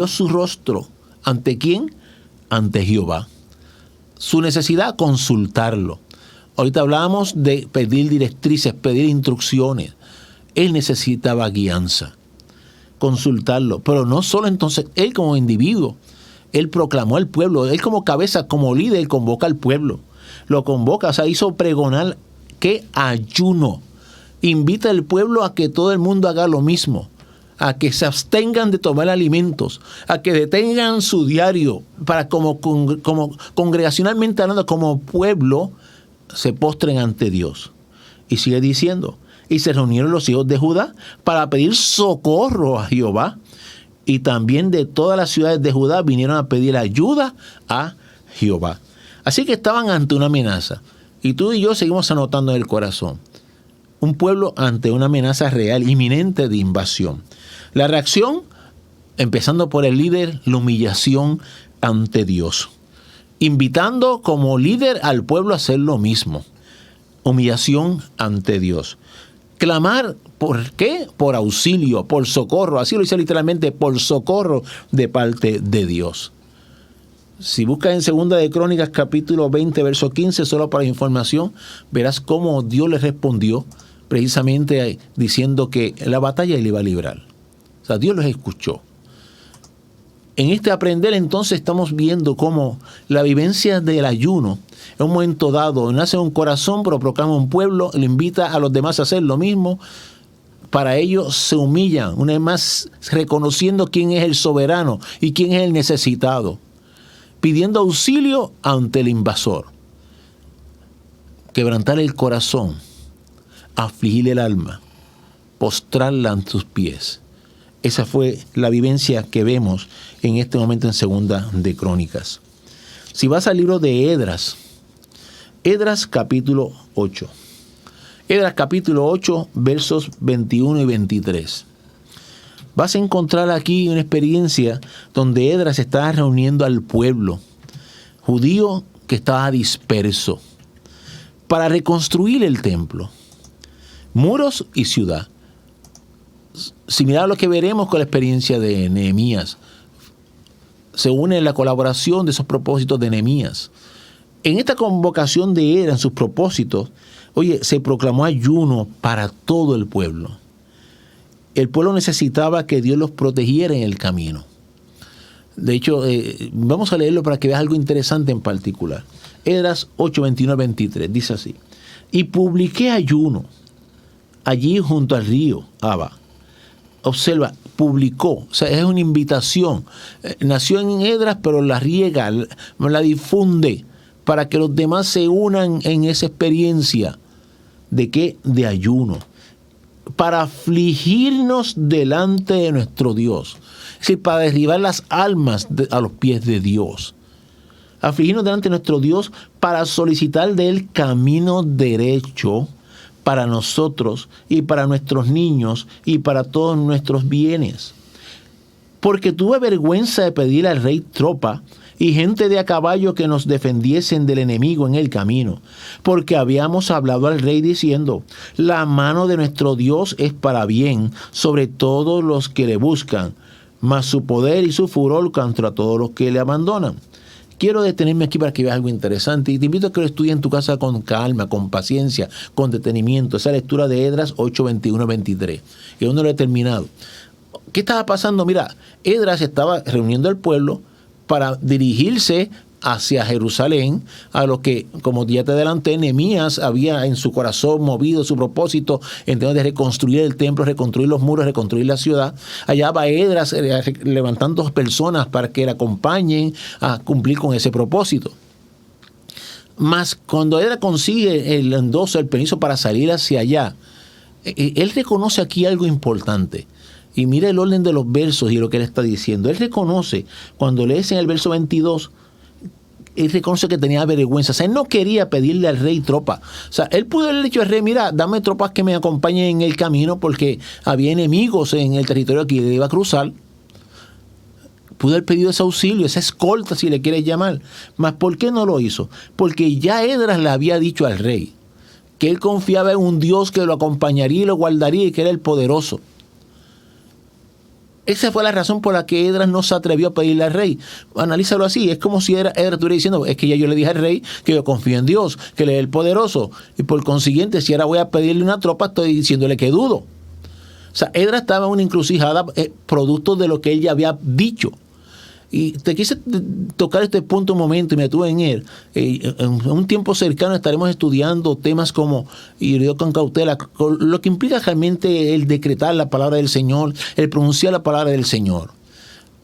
su rostro. ¿Ante quién? Ante Jehová. Su necesidad, consultarlo. Ahorita hablábamos de pedir directrices, pedir instrucciones. Él necesitaba guianza, consultarlo. Pero no solo entonces, él como individuo, él proclamó al pueblo, él como cabeza, como líder, convoca al pueblo. Lo convoca, hizo pregonar que ayuno. Invita al pueblo a que todo el mundo haga lo mismo, a que se abstengan de tomar alimentos, a que detengan su diario, para como congregacionalmente hablando, como pueblo, se postren ante Dios. Y sigue diciendo, y se reunieron los hijos de Judá para pedir socorro a Jehová, y también de todas las ciudades de Judá vinieron a pedir ayuda a Jehová. Así que estaban ante una amenaza, y tú y yo seguimos anotando en el corazón. Un pueblo ante una amenaza real, inminente de invasión. La reacción empezando por el líder, la humillación ante Dios. Invitando como líder al pueblo a hacer lo mismo. Humillación ante Dios. Clamar, ¿por qué? Por auxilio, por socorro. Así lo dice literalmente, por socorro de parte de Dios. Si buscas en Segunda de Crónicas, capítulo 20, verso 15, solo para información, verás cómo Dios le respondió, precisamente diciendo que la batalla le iba a librar. O sea, Dios los escuchó. En este aprender, entonces, estamos viendo cómo la vivencia del ayuno, en un momento dado, nace un corazón, pero proclama un pueblo, le invita a los demás a hacer lo mismo. Para ello se humillan, una vez más reconociendo quién es el soberano y quién es el necesitado, pidiendo auxilio ante el invasor. Quebrantar el corazón, afligir el alma, postrarla ante sus pies. Esa fue la vivencia que vemos en este momento en Segunda de Crónicas. Si vas al libro de Esdras capítulo 8. Esdras capítulo 8, versos 21 y 23. Vas a encontrar aquí una experiencia donde Esdras estaba reuniendo al pueblo judío que estaba disperso para reconstruir el templo, muros y ciudad. Similar a lo que veremos con la experiencia de Nehemías. Se une la colaboración de esos propósitos de Nehemías. En esta convocación de Esdras, en sus propósitos, se proclamó ayuno para todo el pueblo. El pueblo necesitaba que Dios los protegiera en el camino. De hecho, vamos a leerlo para que veas algo interesante en particular. Esdras 8, 21 al 23, dice así: y publiqué ayuno allí junto al río Aba. Observa, publicó, o sea, es una invitación. Nació en Esdras, pero la riega, la difunde para que los demás se unan en esa experiencia. ¿De qué? De ayuno. Para afligirnos delante de nuestro Dios. Es decir, para derribar las almas a los pies de Dios. Afligirnos delante de nuestro Dios para solicitar de Él camino derecho para nosotros y para nuestros niños y para todos nuestros bienes. Porque tuve vergüenza de pedir al rey tropa y gente de a caballo que nos defendiesen del enemigo en el camino, porque habíamos hablado al rey diciendo: la mano de nuestro Dios es para bien sobre todos los que le buscan, mas su poder y su furor contra todos los que le abandonan. Quiero detenerme aquí para que veas algo interesante y te invito a que lo estudies en tu casa con calma, con paciencia, con detenimiento. Esa lectura de Esdras 8, 21, 23. Y aún no lo he terminado. ¿Qué estaba pasando? Mira, Esdras estaba reuniendo al pueblo para dirigirse hacia Jerusalén, a lo que, como ya te adelanté, Nehemías había en su corazón movido su propósito en términos de reconstruir el templo, reconstruir los muros, reconstruir la ciudad. Allá va Esdras levantando personas para que le acompañen a cumplir con ese propósito. Mas cuando Esdras consigue el endoso, el permiso para salir hacia allá, él reconoce aquí algo importante. Y mira el orden de los versos y lo que él está diciendo. Él reconoce, cuando lees en el verso 22, él reconoce que tenía vergüenza. O sea, él no quería pedirle al rey tropa. O sea, él pudo haberle dicho al rey: mira, dame tropas que me acompañen en el camino, porque había enemigos en el territorio que iba a cruzar. Pudo haber pedido ese auxilio, esa escolta, si le quieres llamar. Mas ¿por qué no lo hizo? Porque ya Esdras le había dicho al rey que él confiaba en un Dios que lo acompañaría y lo guardaría y que era el poderoso. Esa fue la razón por la que Esdras no se atrevió a pedirle al rey. Analízalo así. Es como si Esdras estuviera diciendo: es que ya yo le dije al rey que yo confío en Dios, que Él es el poderoso. Y por consiguiente, si ahora voy a pedirle una tropa, estoy diciéndole que dudo. O sea, Esdras estaba en una encrucijada producto de lo que él ya había dicho. Y te quise tocar este punto un momento y me detuve en él. En un tiempo cercano estaremos estudiando temas como, y yo con cautela, lo que implica realmente el decretar la palabra del Señor, el pronunciar la palabra del Señor.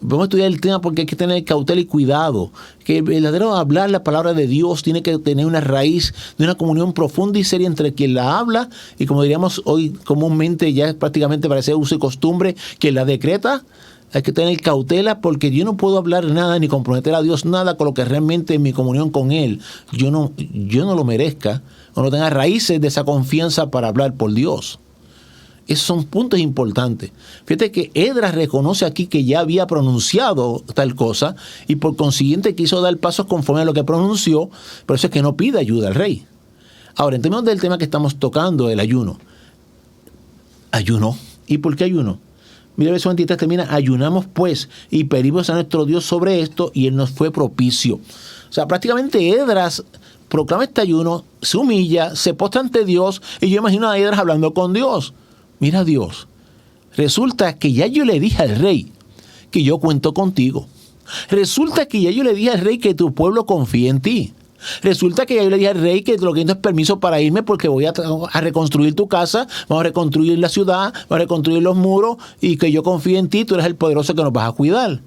Vamos a estudiar el tema porque hay que tener cautela y cuidado. Que el verdadero hablar la palabra de Dios tiene que tener una raíz de una comunión profunda y seria entre quien la habla y, como diríamos hoy comúnmente, ya es prácticamente parece uso y costumbre, quien la decreta. Hay que tener cautela porque yo no puedo hablar nada ni comprometer a Dios nada con lo que realmente en mi comunión con Él yo no lo merezca o no tenga raíces de esa confianza para hablar por Dios. Esos son puntos importantes. Fíjate que Esdras reconoce aquí que ya había pronunciado tal cosa y por consiguiente quiso dar pasos conforme a lo que pronunció, por eso es que no pide ayuda al rey. Ahora, en términos del tema que estamos tocando, el ayuno. Ayuno. ¿Y por qué ayuno? Mira, el verso 23 termina: ayunamos pues y pedimos a nuestro Dios sobre esto y Él nos fue propicio. O sea, prácticamente Esdras proclama este ayuno, se humilla, se postra ante Dios y yo imagino a Esdras hablando con Dios. Mira, Dios, resulta que ya yo le dije al rey que yo cuento contigo. Resulta que ya yo le dije al rey que tu pueblo confía en ti. Resulta que ya yo le dije al rey que lo que necesito es permiso para irme porque voy a reconstruir tu casa, vamos a reconstruir la ciudad, vamos a reconstruir los muros y que yo confío en ti, tú eres el poderoso que nos vas a cuidar.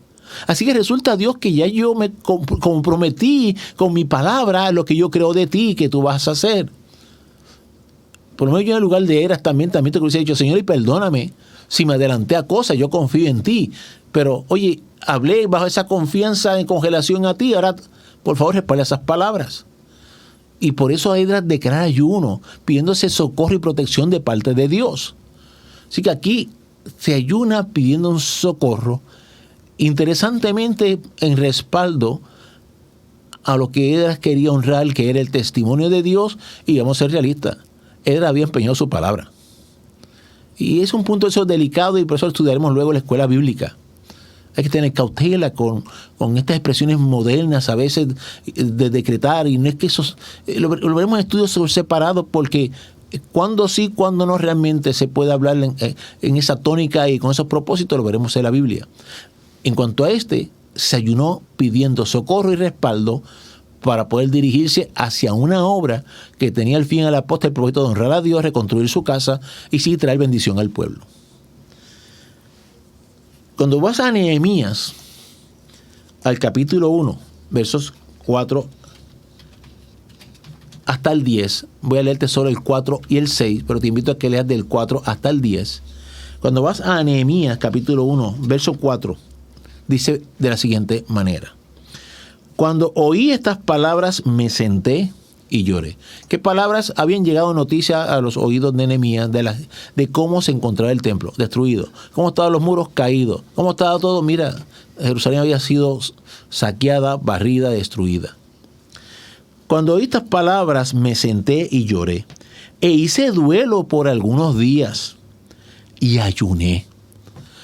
Así que resulta, Dios, que ya yo me comprometí con mi palabra lo que yo creo de ti que tú vas a hacer. Por lo menos yo en el lugar de Esdras también te hubiese dicho: Señor, y perdóname si me adelanté a cosas, yo confío en ti. Pero, oye, hablé bajo esa confianza en congelación a ti, ahora, por favor, respalda esas palabras. Y por eso Esdras declara ayuno, pidiéndose socorro y protección de parte de Dios. Así que aquí se ayuna pidiendo un socorro, interesantemente en respaldo a lo que Esdras quería honrar, que era el testimonio de Dios, y vamos a ser realistas. Esdras había empeñado su palabra. Y es un punto eso delicado y por eso lo estudiaremos luego en la escuela bíblica. Hay que tener cautela con estas expresiones modernas a veces de decretar, y no es que eso lo veremos en estudios separados porque cuando sí, cuando no realmente se puede hablar en esa tónica y con esos propósitos, lo veremos en la Biblia. En cuanto a se ayunó pidiendo socorro y respaldo para poder dirigirse hacia una obra que tenía al fin a la postre el propósito de honrar a Dios, reconstruir su casa y sí traer bendición al pueblo. Cuando vas a Nehemías, al capítulo 1, versos 4 hasta el 10, voy a leerte solo el 4 y el 6, pero te invito a que leas del 4 hasta el 10. Cuando vas a Nehemías, capítulo 1, verso 4, dice de la siguiente manera: cuando oí estas palabras me senté y lloré. ¿Qué palabras? Habían llegado noticias a los oídos de Nehemías de cómo se encontraba el templo destruido, cómo estaban los muros caídos, cómo estaba todo. Mira, Jerusalén había sido saqueada, barrida, destruida. Cuando oí estas palabras me senté y lloré, e hice duelo por algunos días y ayuné.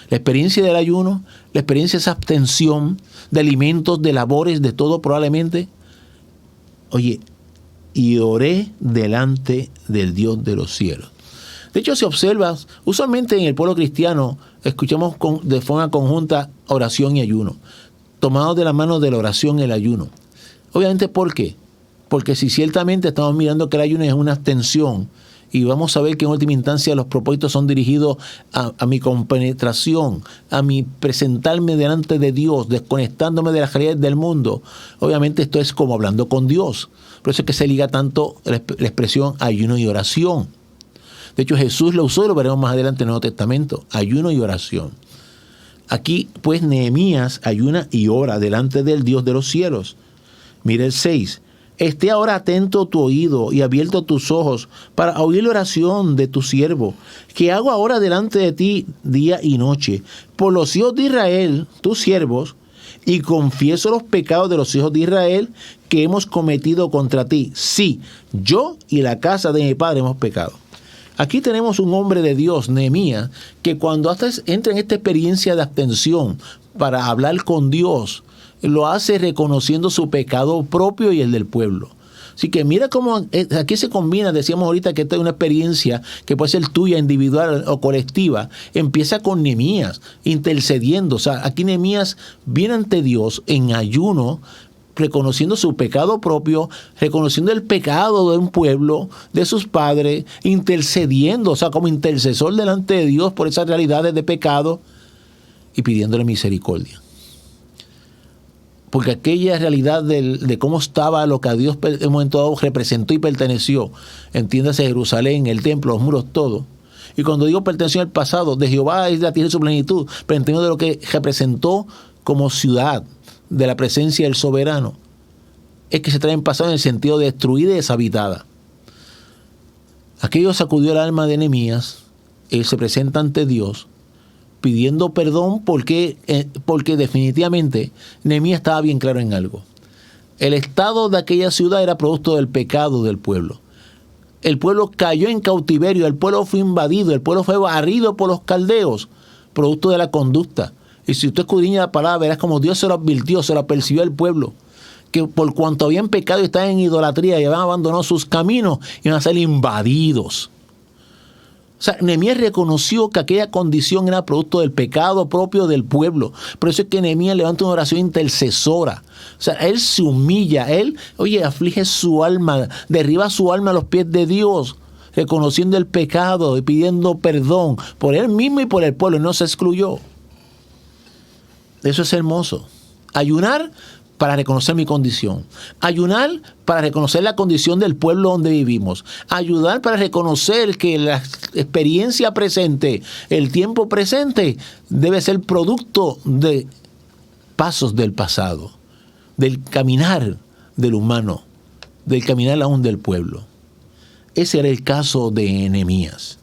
La experiencia del ayuno, la experiencia de esa abstención de alimentos, de labores, de todo probablemente. Oye, y oré delante del Dios de los cielos. De hecho, si observas, usualmente en el pueblo cristiano escuchamos de forma conjunta oración y ayuno, tomados de la mano de la oración y el ayuno. Obviamente, ¿por qué? Porque si ciertamente estamos mirando que el ayuno es una abstención, y vamos a ver que en última instancia los propósitos son dirigidos a mi compenetración, a mi presentarme delante de Dios, desconectándome de las realidades del mundo. Obviamente esto es como hablando con Dios. Por eso es que se liga tanto la expresión ayuno y oración. De hecho, Jesús lo usó y lo veremos más adelante en el Nuevo Testamento. Ayuno y oración. Aquí, pues, Nehemías ayuna y ora delante del Dios de los cielos. Mira el 6. Esté ahora atento tu oído y abierto tus ojos para oír la oración de tu siervo, que hago ahora delante de ti día y noche, por los hijos de Israel, tus siervos, y confieso los pecados de los hijos de Israel que hemos cometido contra ti. Sí, yo y la casa de mi padre hemos pecado. Aquí tenemos un hombre de Dios, Nehemías, que cuando entra en esta experiencia de abstención para hablar con Dios, lo hace reconociendo su pecado propio y el del pueblo. Así que mira cómo aquí se combina, decíamos ahorita que esta es una experiencia que puede ser tuya, individual o colectiva. Empieza con Nehemías intercediendo. O sea, aquí Nehemías viene ante Dios en ayuno, reconociendo su pecado propio, reconociendo el pecado de un pueblo, de sus padres, intercediendo, o sea, como intercesor delante de Dios por esas realidades de pecado y pidiéndole misericordia. Porque aquella realidad de cómo estaba lo que a Dios en un momento dado representó y perteneció, entiéndase Jerusalén, el templo, los muros, todo. Y cuando digo perteneció al pasado, de Jehová es la tierra y su plenitud, pero entiendo de lo que representó como ciudad, de la presencia del soberano, es que se trae en pasado en el sentido de destruida y deshabitada. Aquello sacudió el alma de Nehemías él se presenta ante Dios pidiendo perdón porque definitivamente Nehemías estaba bien claro en algo. El estado de aquella ciudad era producto del pecado del pueblo. El pueblo cayó en cautiverio, el pueblo fue invadido, el pueblo fue barrido por los caldeos, producto de la conducta. Y si usted escudriña la palabra, verás como Dios se lo advirtió, se lo percibió al pueblo, que por cuanto habían pecado y estaban en idolatría y habían abandonado sus caminos, iban a ser invadidos. O sea, Nehemías reconoció que aquella condición era producto del pecado propio del pueblo. Por eso es que Nehemías levanta una oración intercesora. O sea, él se humilla, él, aflige su alma, derriba su alma a los pies de Dios, reconociendo el pecado y pidiendo perdón por él mismo y por el pueblo. No se excluyó. Eso es hermoso. Ayunar para reconocer mi condición. Ayunar para reconocer la condición del pueblo donde vivimos. Ayudar para reconocer que la experiencia presente, el tiempo presente, debe ser producto de pasos del pasado, del caminar del humano, del caminar aún del pueblo. Ese era el caso de Nehemías.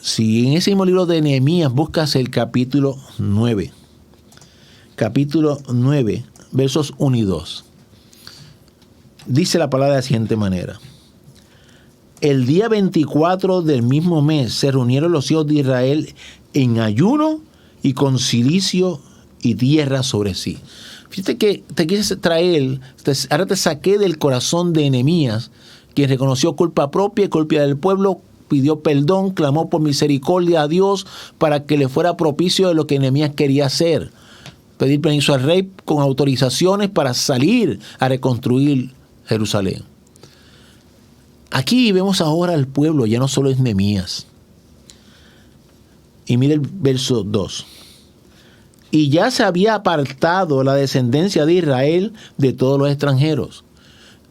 Si en ese mismo libro de Nehemías buscas el capítulo 9, versos 1 y 2, dice la palabra de la siguiente manera: el día 24 del mismo mes se reunieron los hijos de Israel en ayuno y con cilicio y tierra sobre sí. Fíjate que te quise traer, ahora te saqué del corazón de Nehemías, quien reconoció culpa propia y culpa del pueblo, pidió perdón, clamó por misericordia a Dios para que le fuera propicio de lo que Nehemías quería hacer. Pedir permiso al rey con autorizaciones para salir a reconstruir Jerusalén. Aquí vemos ahora al pueblo, ya no solo es Nehemías. Y mire el verso 2. Y ya se había apartado la descendencia de Israel de todos los extranjeros.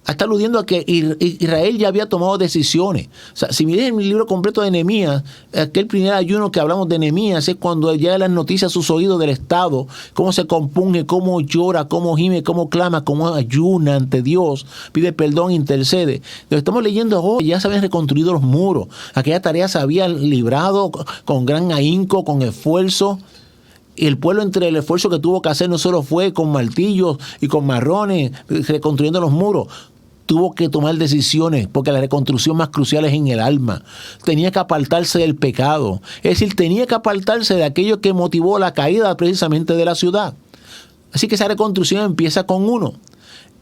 Está aludiendo a que Israel ya había tomado decisiones. O sea, si miren el libro completo de Nehemías, aquel primer ayuno que hablamos de Nehemías es cuando llega las noticias a sus oídos del Estado, cómo se compunge, cómo llora, cómo gime, cómo clama, cómo ayuna ante Dios, pide perdón, intercede. Lo estamos leyendo, ya se habían reconstruido los muros. Aquella tarea se había librado con gran ahínco, con esfuerzo. Y el pueblo, entre el esfuerzo que tuvo que hacer, no solo fue con martillos y con marrones reconstruyendo los muros, tuvo que tomar decisiones, porque la reconstrucción más crucial es en el alma. Tenía que apartarse del pecado, es decir, tenía que apartarse de aquello que motivó la caída precisamente de la ciudad. Así que esa reconstrucción empieza con uno.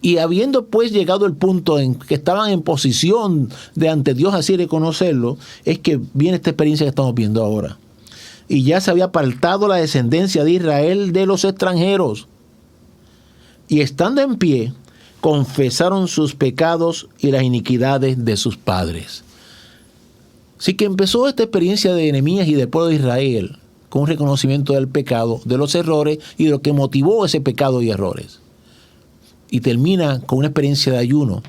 Y habiendo pues llegado el punto en que estaban en posición de ante Dios así reconocerlo, es que viene esta experiencia que estamos viendo ahora. Y ya se había apartado la descendencia de Israel de los extranjeros. Y estando en pie, confesaron sus pecados y las iniquidades de sus padres. Así que empezó esta experiencia de Nehemías y del pueblo de Israel con un reconocimiento del pecado, de los errores y de lo que motivó ese pecado y errores. Y termina con una experiencia de ayuno,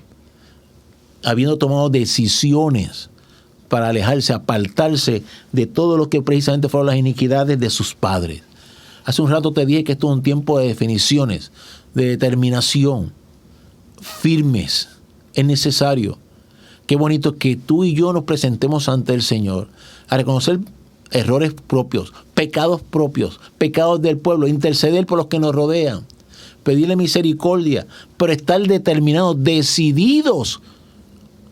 habiendo tomado decisiones para alejarse, apartarse de todo lo que precisamente fueron las iniquidades de sus padres. Hace un rato te dije que esto es un tiempo de definiciones, de determinación, firmes. Es necesario. Qué bonito que tú y yo nos presentemos ante el Señor a reconocer errores propios, pecados del pueblo, interceder por los que nos rodean, pedirle misericordia, pero estar determinados, decididos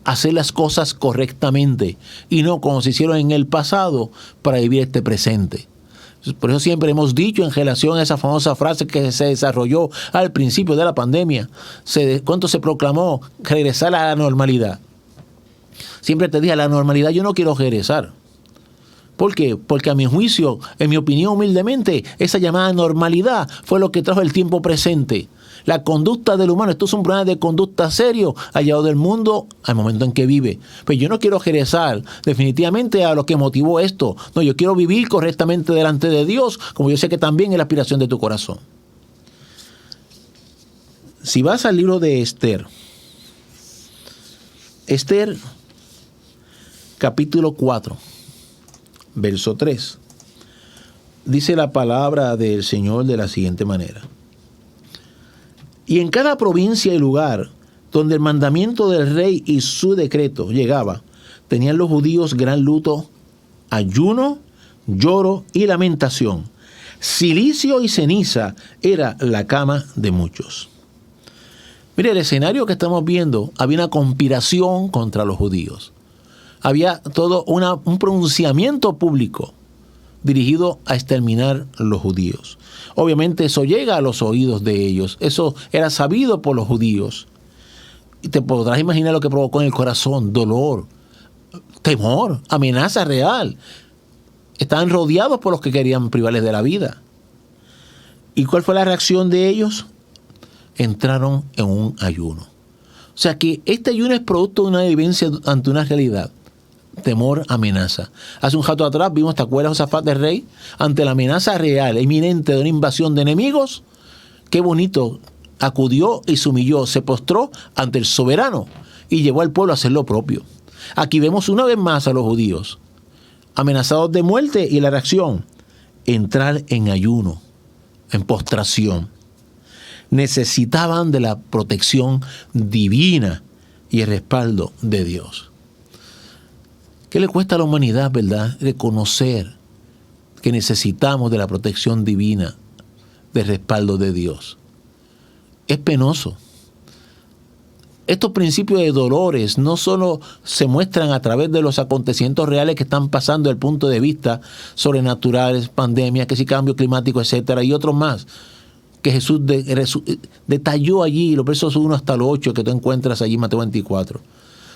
a hacer las cosas correctamente y no como se hicieron en el pasado para vivir este presente. Por eso siempre hemos dicho en relación a esa famosa frase que se desarrolló al principio de la pandemia, cuando se proclamó regresar a la normalidad. Siempre te dije, a la normalidad yo no quiero regresar. ¿Por qué? Porque a mi juicio, en mi opinión humildemente, esa llamada normalidad fue lo que trajo el tiempo presente. La conducta del humano, esto es un problema de conducta serio hallado del mundo al momento en que vive. Pues yo no quiero regresar definitivamente a lo que motivó esto. No, yo quiero vivir correctamente delante de Dios, como yo sé que también es la aspiración de tu corazón. Si vas al libro de Esther, capítulo 4, verso 3, dice la palabra del Señor de la siguiente manera: y en cada provincia y lugar donde el mandamiento del rey y su decreto llegaba, tenían los judíos gran luto, ayuno, lloro y lamentación. Cilicio y ceniza era la cama de muchos. Mire, el escenario que estamos viendo, había una conspiración contra los judíos. Había todo un pronunciamiento público dirigido a exterminar los judíos. Obviamente eso llega a los oídos de ellos. Eso era sabido por los judíos. Y te podrás imaginar lo que provocó en el corazón: dolor, temor, amenaza real. Estaban rodeados por los que querían privarles de la vida. ¿Y cuál fue la reacción de ellos? Entraron en un ayuno. O sea que este ayuno es producto de una vivencia ante una realidad. Temor, amenaza. Hace un rato atrás vimos, ¿te acuerdas, Josafat del rey? Ante la amenaza real, inminente de una invasión de enemigos, qué bonito, acudió y se humilló, se postró ante el soberano y llevó al pueblo a hacer lo propio. Aquí vemos una vez más a los judíos amenazados de muerte, y la reacción: entrar en ayuno, en postración. Necesitaban de la protección divina y el respaldo de Dios. ¿Qué le cuesta a la humanidad, verdad? Reconocer que necesitamos de la protección divina, del respaldo de Dios. Es penoso. Estos principios de dolores no solo se muestran a través de los acontecimientos reales que están pasando desde el punto de vista sobrenaturales, pandemias, que si cambio climático, etcétera, y otros más, que Jesús detalló allí, los versos 1 hasta los 8 que tú encuentras allí en Mateo 24,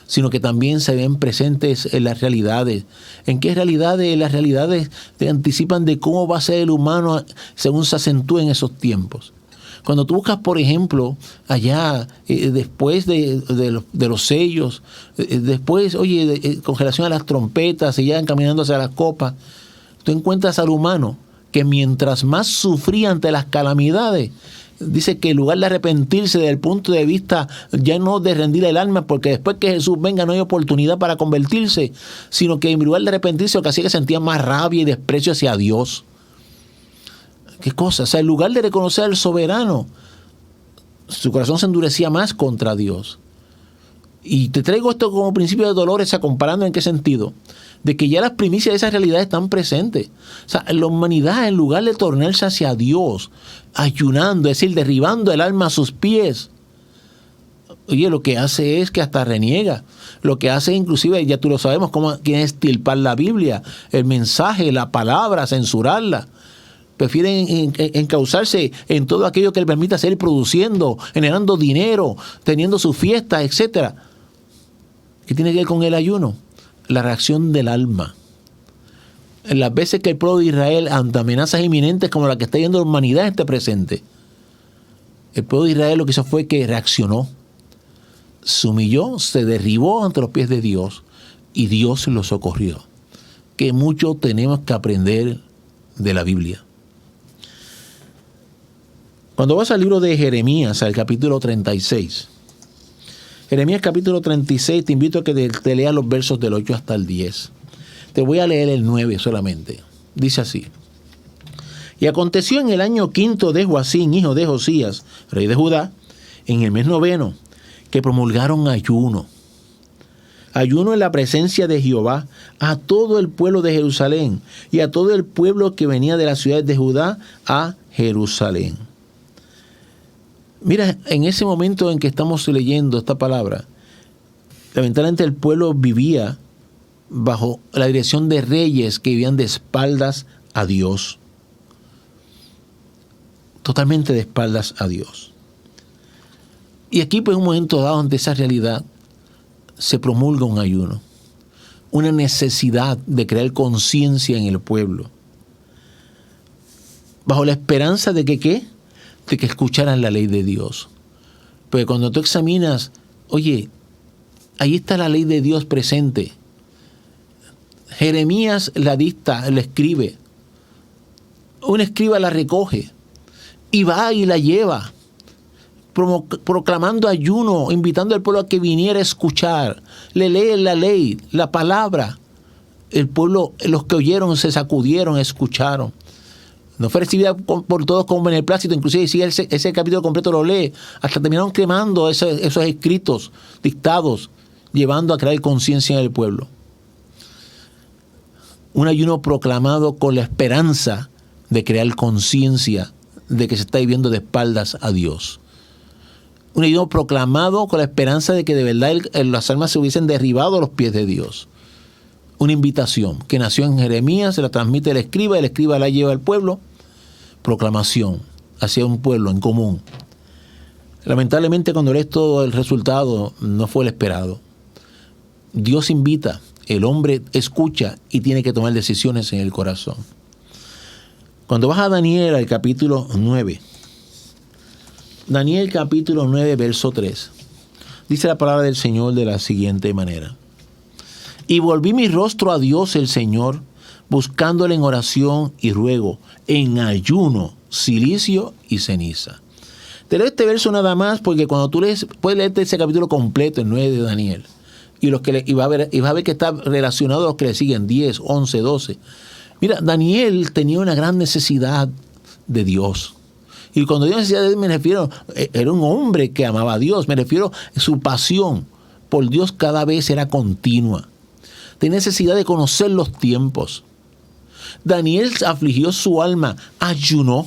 sino que también se ven presentes en las realidades. ¿En qué realidades? Las realidades te anticipan de cómo va a ser el humano según se acentúe en esos tiempos. Cuando tú buscas, por ejemplo, allá, después de los sellos, después, con relación a las trompetas, se llegan caminando hacia las copas, tú encuentras al humano que mientras más sufría ante las calamidades, dice que en lugar de arrepentirse desde el punto de vista ya no de rendir el alma, porque después que Jesús venga no hay oportunidad para convertirse, sino que en lugar de arrepentirse lo que hacía es que sentía más rabia y desprecio hacia Dios. ¿Qué cosa? O sea, en lugar de reconocer al soberano, su corazón se endurecía más contra Dios. Y te traigo esto como principio de dolores, comparando en qué sentido, de que ya las primicias de esa realidad están presentes. O sea, la humanidad, en lugar de tornarse hacia Dios, ayunando, es decir, derribando el alma a sus pies, oye, lo que hace es que hasta reniega. Lo que hace, inclusive, ya tú lo sabemos, quieren estirpar la Biblia, el mensaje, la palabra, censurarla. Prefieren encauzarse en todo aquello que le permita seguir produciendo, generando dinero, teniendo sus fiestas, etc. ¿Qué tiene que ver con el ayuno? La reacción del alma. En las veces que el pueblo de Israel, ante amenazas inminentes como la que está yendo la humanidad en este presente, el pueblo de Israel lo que hizo fue que reaccionó, se humilló, se derribó ante los pies de Dios y Dios lo socorrió. Que mucho tenemos que aprender de la Biblia. Cuando vas al libro de Jeremías, al capítulo 36, Jeremías capítulo 36, te invito a que te leas los versos del 8 hasta el 10. Te voy a leer el 9 solamente. Dice así: Y aconteció en el año 5 de Joacín, hijo de Josías, rey de Judá, en el mes 9, que promulgaron ayuno en la presencia de Jehová a todo el pueblo de Jerusalén y a todo el pueblo que venía de las ciudades de Judá a Jerusalén. Mira, en ese momento en que estamos leyendo esta palabra, lamentablemente el pueblo vivía bajo la dirección de reyes que vivían de espaldas a Dios. Totalmente de espaldas a Dios. Y aquí, pues, en un momento dado ante esa realidad, se promulga un ayuno. Una necesidad de crear conciencia en el pueblo. Bajo la esperanza de que, ¿qué? De que escucharan la ley de Dios. Porque cuando tú examinas, oye, ahí está la ley de Dios presente. Jeremías la dicta, la escribe. Un escriba la recoge y va y la lleva, proclamando ayuno, invitando al pueblo a que viniera a escuchar. Le leen la ley, la palabra. El pueblo, los que oyeron, se sacudieron, escucharon. No fue recibida por todos con beneplácito, inclusive si ese capítulo completo lo lee, hasta terminaron quemando esos escritos dictados, llevando a crear conciencia en el pueblo. Un ayuno proclamado con la esperanza de crear conciencia de que se está viviendo de espaldas a Dios. Un ayuno proclamado con la esperanza de que de verdad las almas se hubiesen derribado a los pies de Dios. Una invitación que nació en Jeremías, se la transmite el escriba la lleva al pueblo. Proclamación hacia un pueblo en común. Lamentablemente, cuando lees todo el resultado, no fue el esperado. Dios invita, el hombre escucha y tiene que tomar decisiones en el corazón. Cuando vas a Daniel, al capítulo 9, Daniel capítulo 9, verso 3, dice la palabra del Señor de la siguiente manera. Y volví mi rostro a Dios el Señor, buscándole en oración y ruego, en ayuno, cilicio y ceniza. Te leo este verso nada más porque cuando tú lees, puedes leerte ese capítulo completo, el 9 de Daniel. Y vas a ver que está relacionado a los que le siguen, 10, 11, 12. Mira, Daniel tenía una gran necesidad de Dios. Y cuando digo necesidad de Dios me refiero, era un hombre que amaba a Dios. Me refiero a su pasión por Dios cada vez era continua. Tenía necesidad de conocer los tiempos. Daniel afligió su alma, ayunó,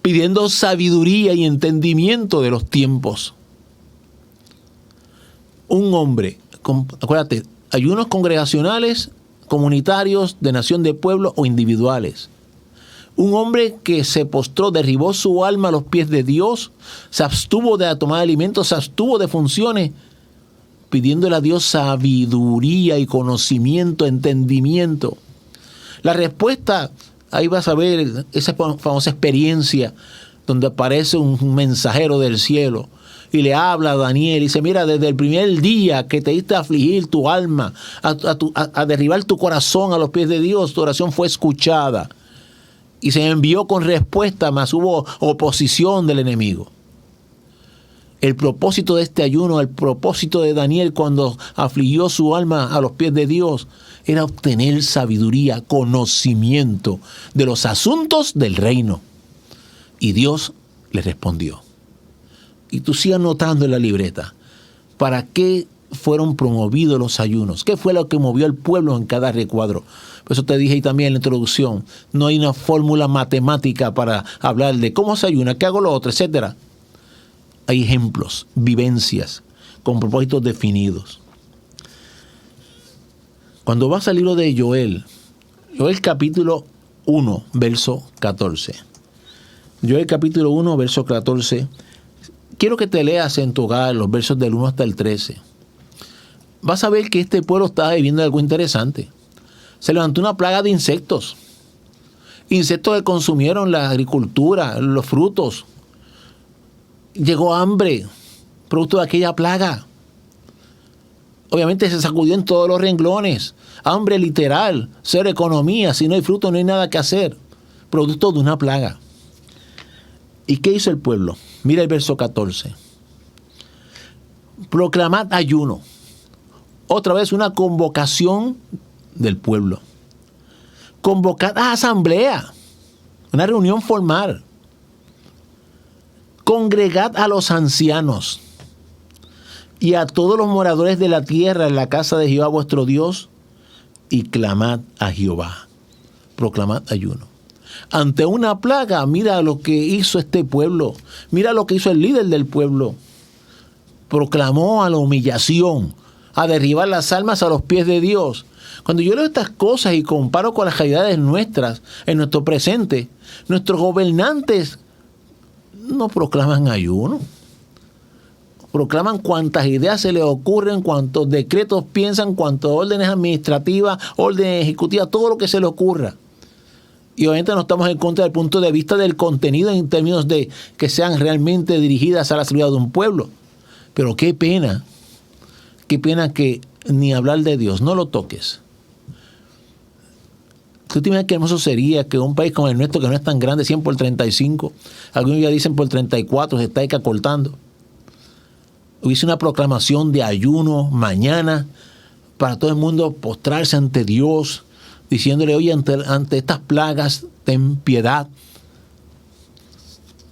pidiendo sabiduría y entendimiento de los tiempos. Un hombre, acuérdate, ayunos congregacionales, comunitarios, de nación, de pueblo o individuales. Un hombre que se postró, derribó su alma a los pies de Dios, se abstuvo de tomar alimentos, se abstuvo de funciones, pidiéndole a Dios sabiduría y conocimiento, entendimiento. La respuesta, ahí vas a ver esa famosa experiencia donde aparece un mensajero del cielo y le habla a Daniel y dice, mira, desde el primer día que te diste a afligir tu alma, a derribar tu corazón a los pies de Dios, tu oración fue escuchada. Y se envió con respuesta, mas hubo oposición del enemigo. El propósito de este ayuno, el propósito de Daniel cuando afligió su alma a los pies de Dios, era obtener sabiduría, conocimiento de los asuntos del reino. Y Dios le respondió. Y tú sigas notando en la libreta, ¿para qué fueron promovidos los ayunos? ¿Qué fue lo que movió al pueblo en cada recuadro? Por eso te dije ahí también en la introducción, no hay una fórmula matemática para hablar de cómo se ayuna, qué hago lo otro, etcétera. Hay ejemplos, vivencias, con propósitos definidos. Cuando vas al libro de Joel capítulo 1, verso 14. Joel capítulo 1, verso 14. Quiero que te leas en tu hogar los versos del 1 hasta el 13. Vas a ver que este pueblo estaba viviendo algo interesante. Se levantó una plaga de insectos. Insectos que consumieron la agricultura, los frutos. Llegó hambre, producto de aquella plaga. Obviamente se sacudió en todos los renglones. Hambre literal, cero economía. Si no hay fruto no hay nada que hacer. Producto de una plaga. ¿Y qué hizo el pueblo? Mira el verso 14. Proclamad ayuno. Otra vez una convocación del pueblo. Convocad a asamblea. Una reunión formal. Congregad a los ancianos y a todos los moradores de la tierra en la casa de Jehová vuestro Dios y clamad a Jehová. Proclamad ayuno. Ante una plaga, mira lo que hizo este pueblo. Mira lo que hizo el líder del pueblo. Proclamó a la humillación, a derribar las almas a los pies de Dios. Cuando yo leo estas cosas y comparo con las realidades nuestras, en nuestro presente, nuestros gobernantes no proclaman ayuno. Proclaman cuantas ideas se les ocurren, cuantos decretos piensan, cuantas órdenes administrativas, órdenes ejecutivas, todo lo que se les ocurra. Y obviamente no estamos en contra del punto de vista del contenido en términos de que sean realmente dirigidas a la seguridad de un pueblo. Pero qué pena que ni hablar de Dios, no lo toques. ¿Tú te imaginas qué hermoso sería que un país como el nuestro, que no es tan grande, 100 por 35, algunos ya dicen por 34, se está acortando, hubiese una proclamación de ayuno mañana para todo el mundo postrarse ante Dios, diciéndole, oye, ante estas plagas, ten piedad?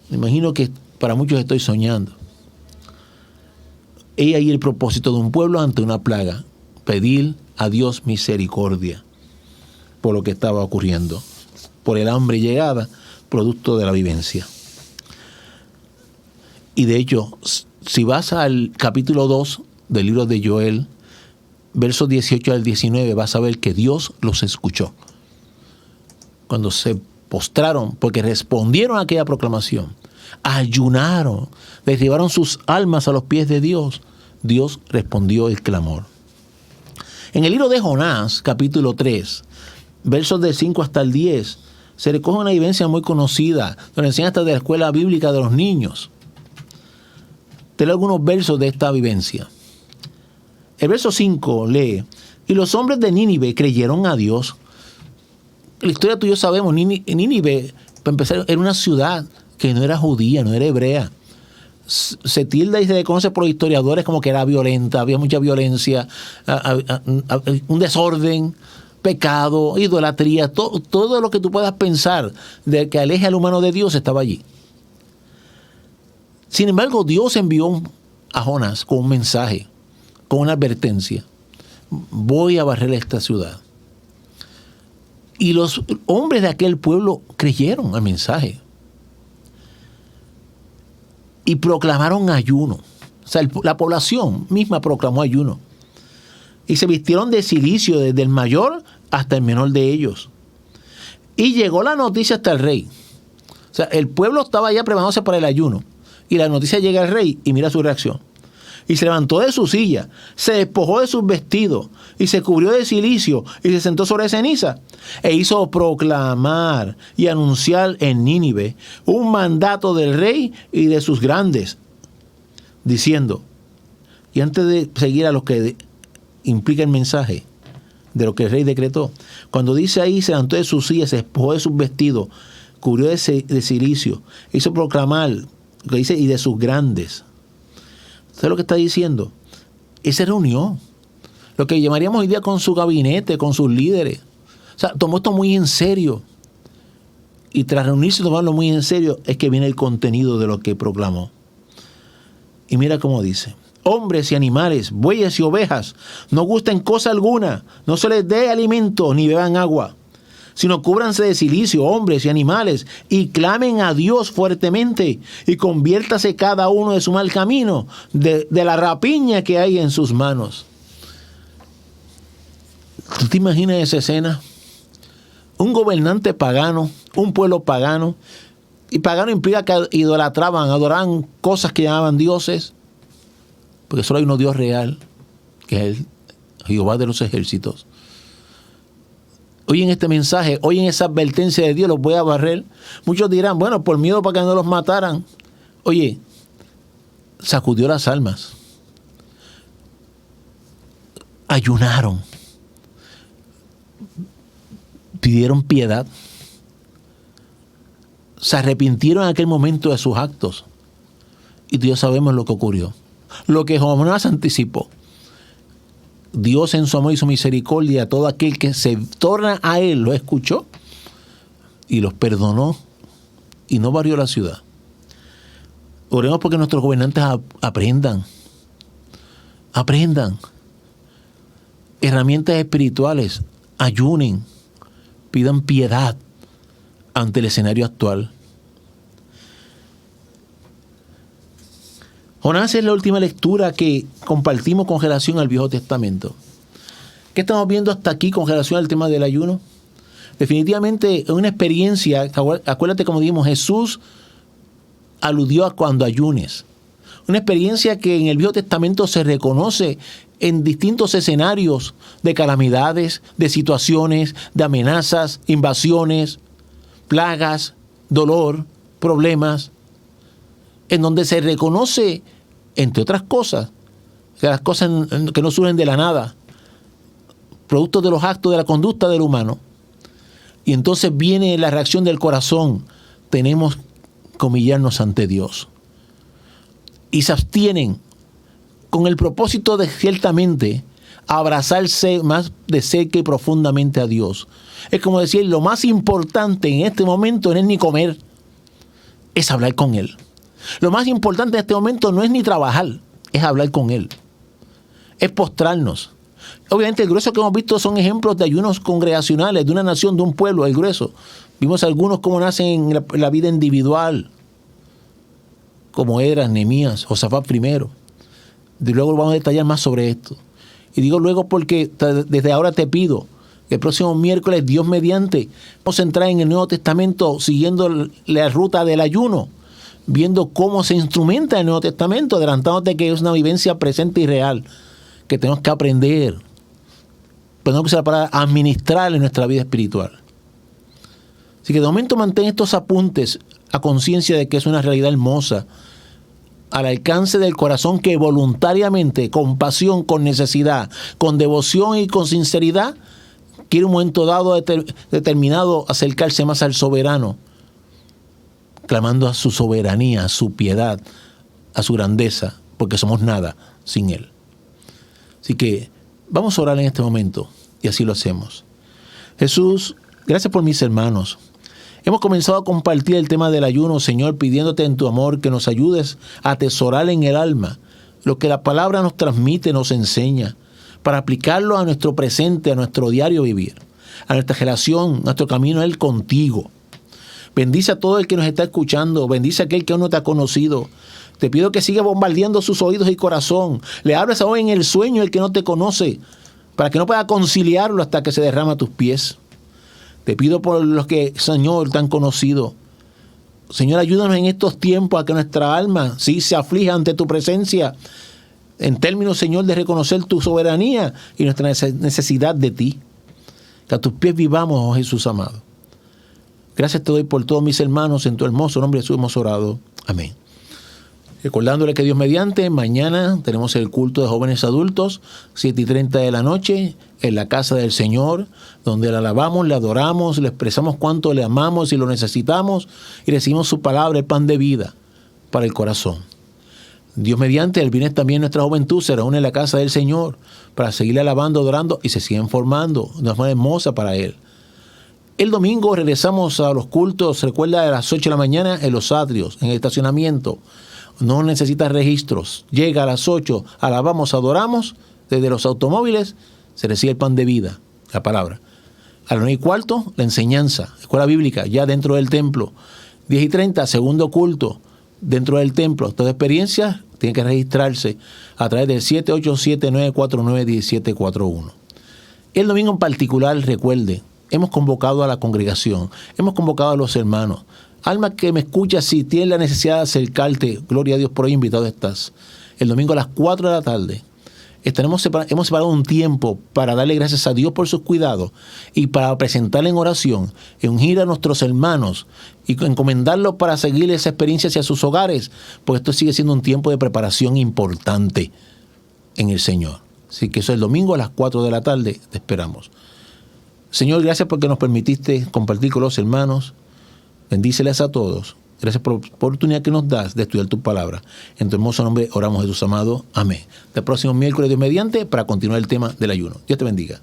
Me imagino que para muchos estoy soñando. He ahí el propósito de un pueblo ante una plaga, pedir a Dios misericordia. por lo que estaba ocurriendo, por el hambre llegada, producto de la vivencia. Y de hecho, si vas al capítulo 2 del libro de Joel, versos 18 al 19, vas a ver que Dios los escuchó. Cuando se postraron, porque respondieron a aquella proclamación, ayunaron, derribaron sus almas a los pies de Dios, Dios respondió el clamor. En el libro de Jonás, capítulo 3, versos del 5 hasta el 10, se recoge una vivencia muy conocida, donde enseña hasta de la escuela bíblica de los niños. Te leo algunos versos de esta vivencia. El verso 5 lee: y los hombres de Nínive creyeron a Dios. La historia tú y yo sabemos, Nínive, para empezar, era una ciudad que no era judía, no era hebrea. Se tilda y se conoce por los historiadores como que era violenta, había mucha violencia, un desorden, pecado, idolatría, todo lo que tú puedas pensar de que aleje al humano de Dios estaba allí. Sin embargo, Dios envió a Jonás con un mensaje, con una advertencia: voy a barrer esta ciudad. Y los hombres de aquel pueblo creyeron al mensaje y proclamaron ayuno. O sea, la población misma proclamó ayuno. Y se vistieron de cilicio, desde el mayor hasta el menor de ellos. Y llegó la noticia hasta el rey. O sea, el pueblo estaba ya preparándose para el ayuno. Y la noticia llega al rey y mira su reacción. Y se levantó de su silla, se despojó de sus vestidos y se cubrió de cilicio y se sentó sobre ceniza. E hizo proclamar y anunciar en Nínive un mandato del rey y de sus grandes, diciendo, y antes de seguir a lo que implica el mensaje de lo que el rey decretó, cuando dice ahí, se levantó de su silla, se despojó de sus vestidos, cubrió de cilicio, hizo proclamar, lo que dice, y de sus grandes. ¿Sabes lo que está diciendo? Él se reunió, lo que llamaríamos hoy día con su gabinete, con sus líderes. O sea, tomó esto muy en serio. Y tras reunirse y tomarlo muy en serio, es que viene el contenido de lo que proclamó. Y mira cómo dice: hombres y animales, bueyes y ovejas, no gusten cosa alguna, no se les dé alimento ni beban agua, sino cúbranse de cilicio, hombres y animales, y clamen a Dios fuertemente, y conviértase cada uno de su mal camino, de la rapiña que hay en sus manos. ¿Tú te imaginas esa escena? Un gobernante pagano, un pueblo pagano, y pagano implica que idolatraban, adoraban cosas que llamaban dioses, porque solo hay uno Dios real, que es el Jehová de los ejércitos. Oyen este mensaje, oyen esa advertencia de Dios, los voy a barrer. Muchos dirán, bueno, por miedo para que no los mataran. Oye, sacudió las almas. Ayunaron. Pidieron piedad. Se arrepintieron en aquel momento de sus actos. Y Dios sabemos lo que ocurrió. Lo que Jonás anticipó. Dios en su amor y su misericordia, todo aquel que se torna a Él lo escuchó y los perdonó y no barrió la ciudad. Oremos porque nuestros gobernantes aprendan herramientas espirituales, ayunen, pidan piedad ante el escenario actual. Jonás es la última lectura que compartimos con relación al Viejo Testamento. ¿Qué estamos viendo hasta aquí con relación al tema del ayuno? Definitivamente es una experiencia, acuérdate como dijimos, Jesús aludió a cuando ayunes. Una experiencia que en el Viejo Testamento se reconoce en distintos escenarios de calamidades, de situaciones, de amenazas, invasiones, plagas, dolor, problemas, en donde se reconoce, entre otras cosas, que las cosas que no surgen de la nada, producto de los actos de la conducta del humano. Y entonces viene la reacción del corazón. Tenemos que humillarnos ante Dios. Y se abstienen con el propósito de ciertamente abrazarse más de cerca y profundamente a Dios. Es como decir, lo más importante en este momento no es ni comer, es hablar con Él. Lo más importante en este momento no es ni trabajar, es hablar con Él. Es postrarnos. Obviamente el grueso que hemos visto son ejemplos de ayunos congregacionales, de una nación, de un pueblo, el grueso. Vimos algunos cómo nacen en la vida individual, como Esdras, Nehemías, Josafat primero. Y luego vamos a detallar más sobre esto. Y digo luego porque desde ahora te pido que el próximo miércoles, Dios mediante, vamos a entrar en el Nuevo Testamento siguiendo la ruta del ayuno, viendo cómo se instrumenta el Nuevo Testamento, adelantándote que es una vivencia presente y real, que tenemos que aprender, pero tenemos que usar para administrar en nuestra vida espiritual. Así que de momento mantén estos apuntes a conciencia de que es una realidad hermosa, al alcance del corazón, que voluntariamente, con pasión, con necesidad, con devoción y con sinceridad, quiere un momento dado determinado acercarse más al soberano, clamando a su soberanía, a su piedad, a su grandeza, porque somos nada sin Él. Así que vamos a orar en este momento, y así lo hacemos. Jesús, gracias por mis hermanos. Hemos comenzado a compartir el tema del ayuno, Señor, pidiéndote en tu amor que nos ayudes a atesorar en el alma lo que la palabra nos transmite, nos enseña, para aplicarlo a nuestro presente, a nuestro diario vivir, a nuestra relación, a nuestro camino a Él contigo. Bendice a todo el que nos está escuchando, bendice a aquel que aún no te ha conocido. Te pido que siga bombardeando sus oídos y corazón. Le hables ahora en el sueño el que no te conoce, para que no pueda conciliarlo hasta que se derrama a tus pies. Te pido por los que, Señor, te han conocido. Señor, ayúdanos en estos tiempos a que nuestra alma sí se aflija ante tu presencia, en términos, Señor, de reconocer tu soberanía y nuestra necesidad de ti. Que a tus pies vivamos, oh Jesús amado. Gracias te doy por todos mis hermanos. En tu hermoso nombre Jesús hemos orado. Amén. Recordándole que Dios mediante, mañana tenemos el culto de jóvenes adultos, 7:30 de la noche, en la casa del Señor, donde le alabamos, le adoramos, le expresamos cuánto le amamos y lo necesitamos, y recibimos su palabra, el pan de vida para el corazón. Dios mediante, el viernes también nuestra juventud se reúne en la casa del Señor para seguirle alabando, adorando, y se siguen formando de una forma hermosa para Él. El domingo regresamos a los cultos, recuerda, a las 8 de la mañana en los atrios, en el estacionamiento. No necesitas registros. Llega a las 8, alabamos, adoramos, desde los automóviles se recibe el pan de vida, la palabra. A las 9:15, la enseñanza, escuela bíblica, ya dentro del templo. 10:30, segundo culto, dentro del templo. Toda experiencia tiene que registrarse a través del 787-949-1741. El domingo en particular, recuerde, hemos convocado a la congregación, hemos convocado a los hermanos. Alma que me escucha, si tienes la necesidad de acercarte, gloria a Dios, por hoy invitado estás. El domingo a las 4 de la tarde hemos separado un tiempo para darle gracias a Dios por sus cuidados y para presentarle en oración, en ungir a nuestros hermanos y encomendarlos para seguir esa experiencia hacia sus hogares, porque esto sigue siendo un tiempo de preparación importante en el Señor. Así que eso es el domingo a las 4 de la tarde, te esperamos. Señor, gracias porque nos permitiste compartir con los hermanos. Bendíceles a todos. Gracias por la oportunidad que nos das de estudiar tu palabra. En tu hermoso nombre oramos, Jesús amado. Amén. Hasta el próximo miércoles, Dios mediante, para continuar el tema del ayuno. Dios te bendiga.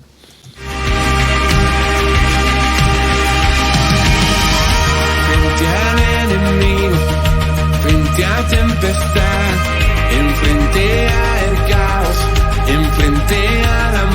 Frente al enemigo, frente a tempestad, enfrente al caos, enfrente a la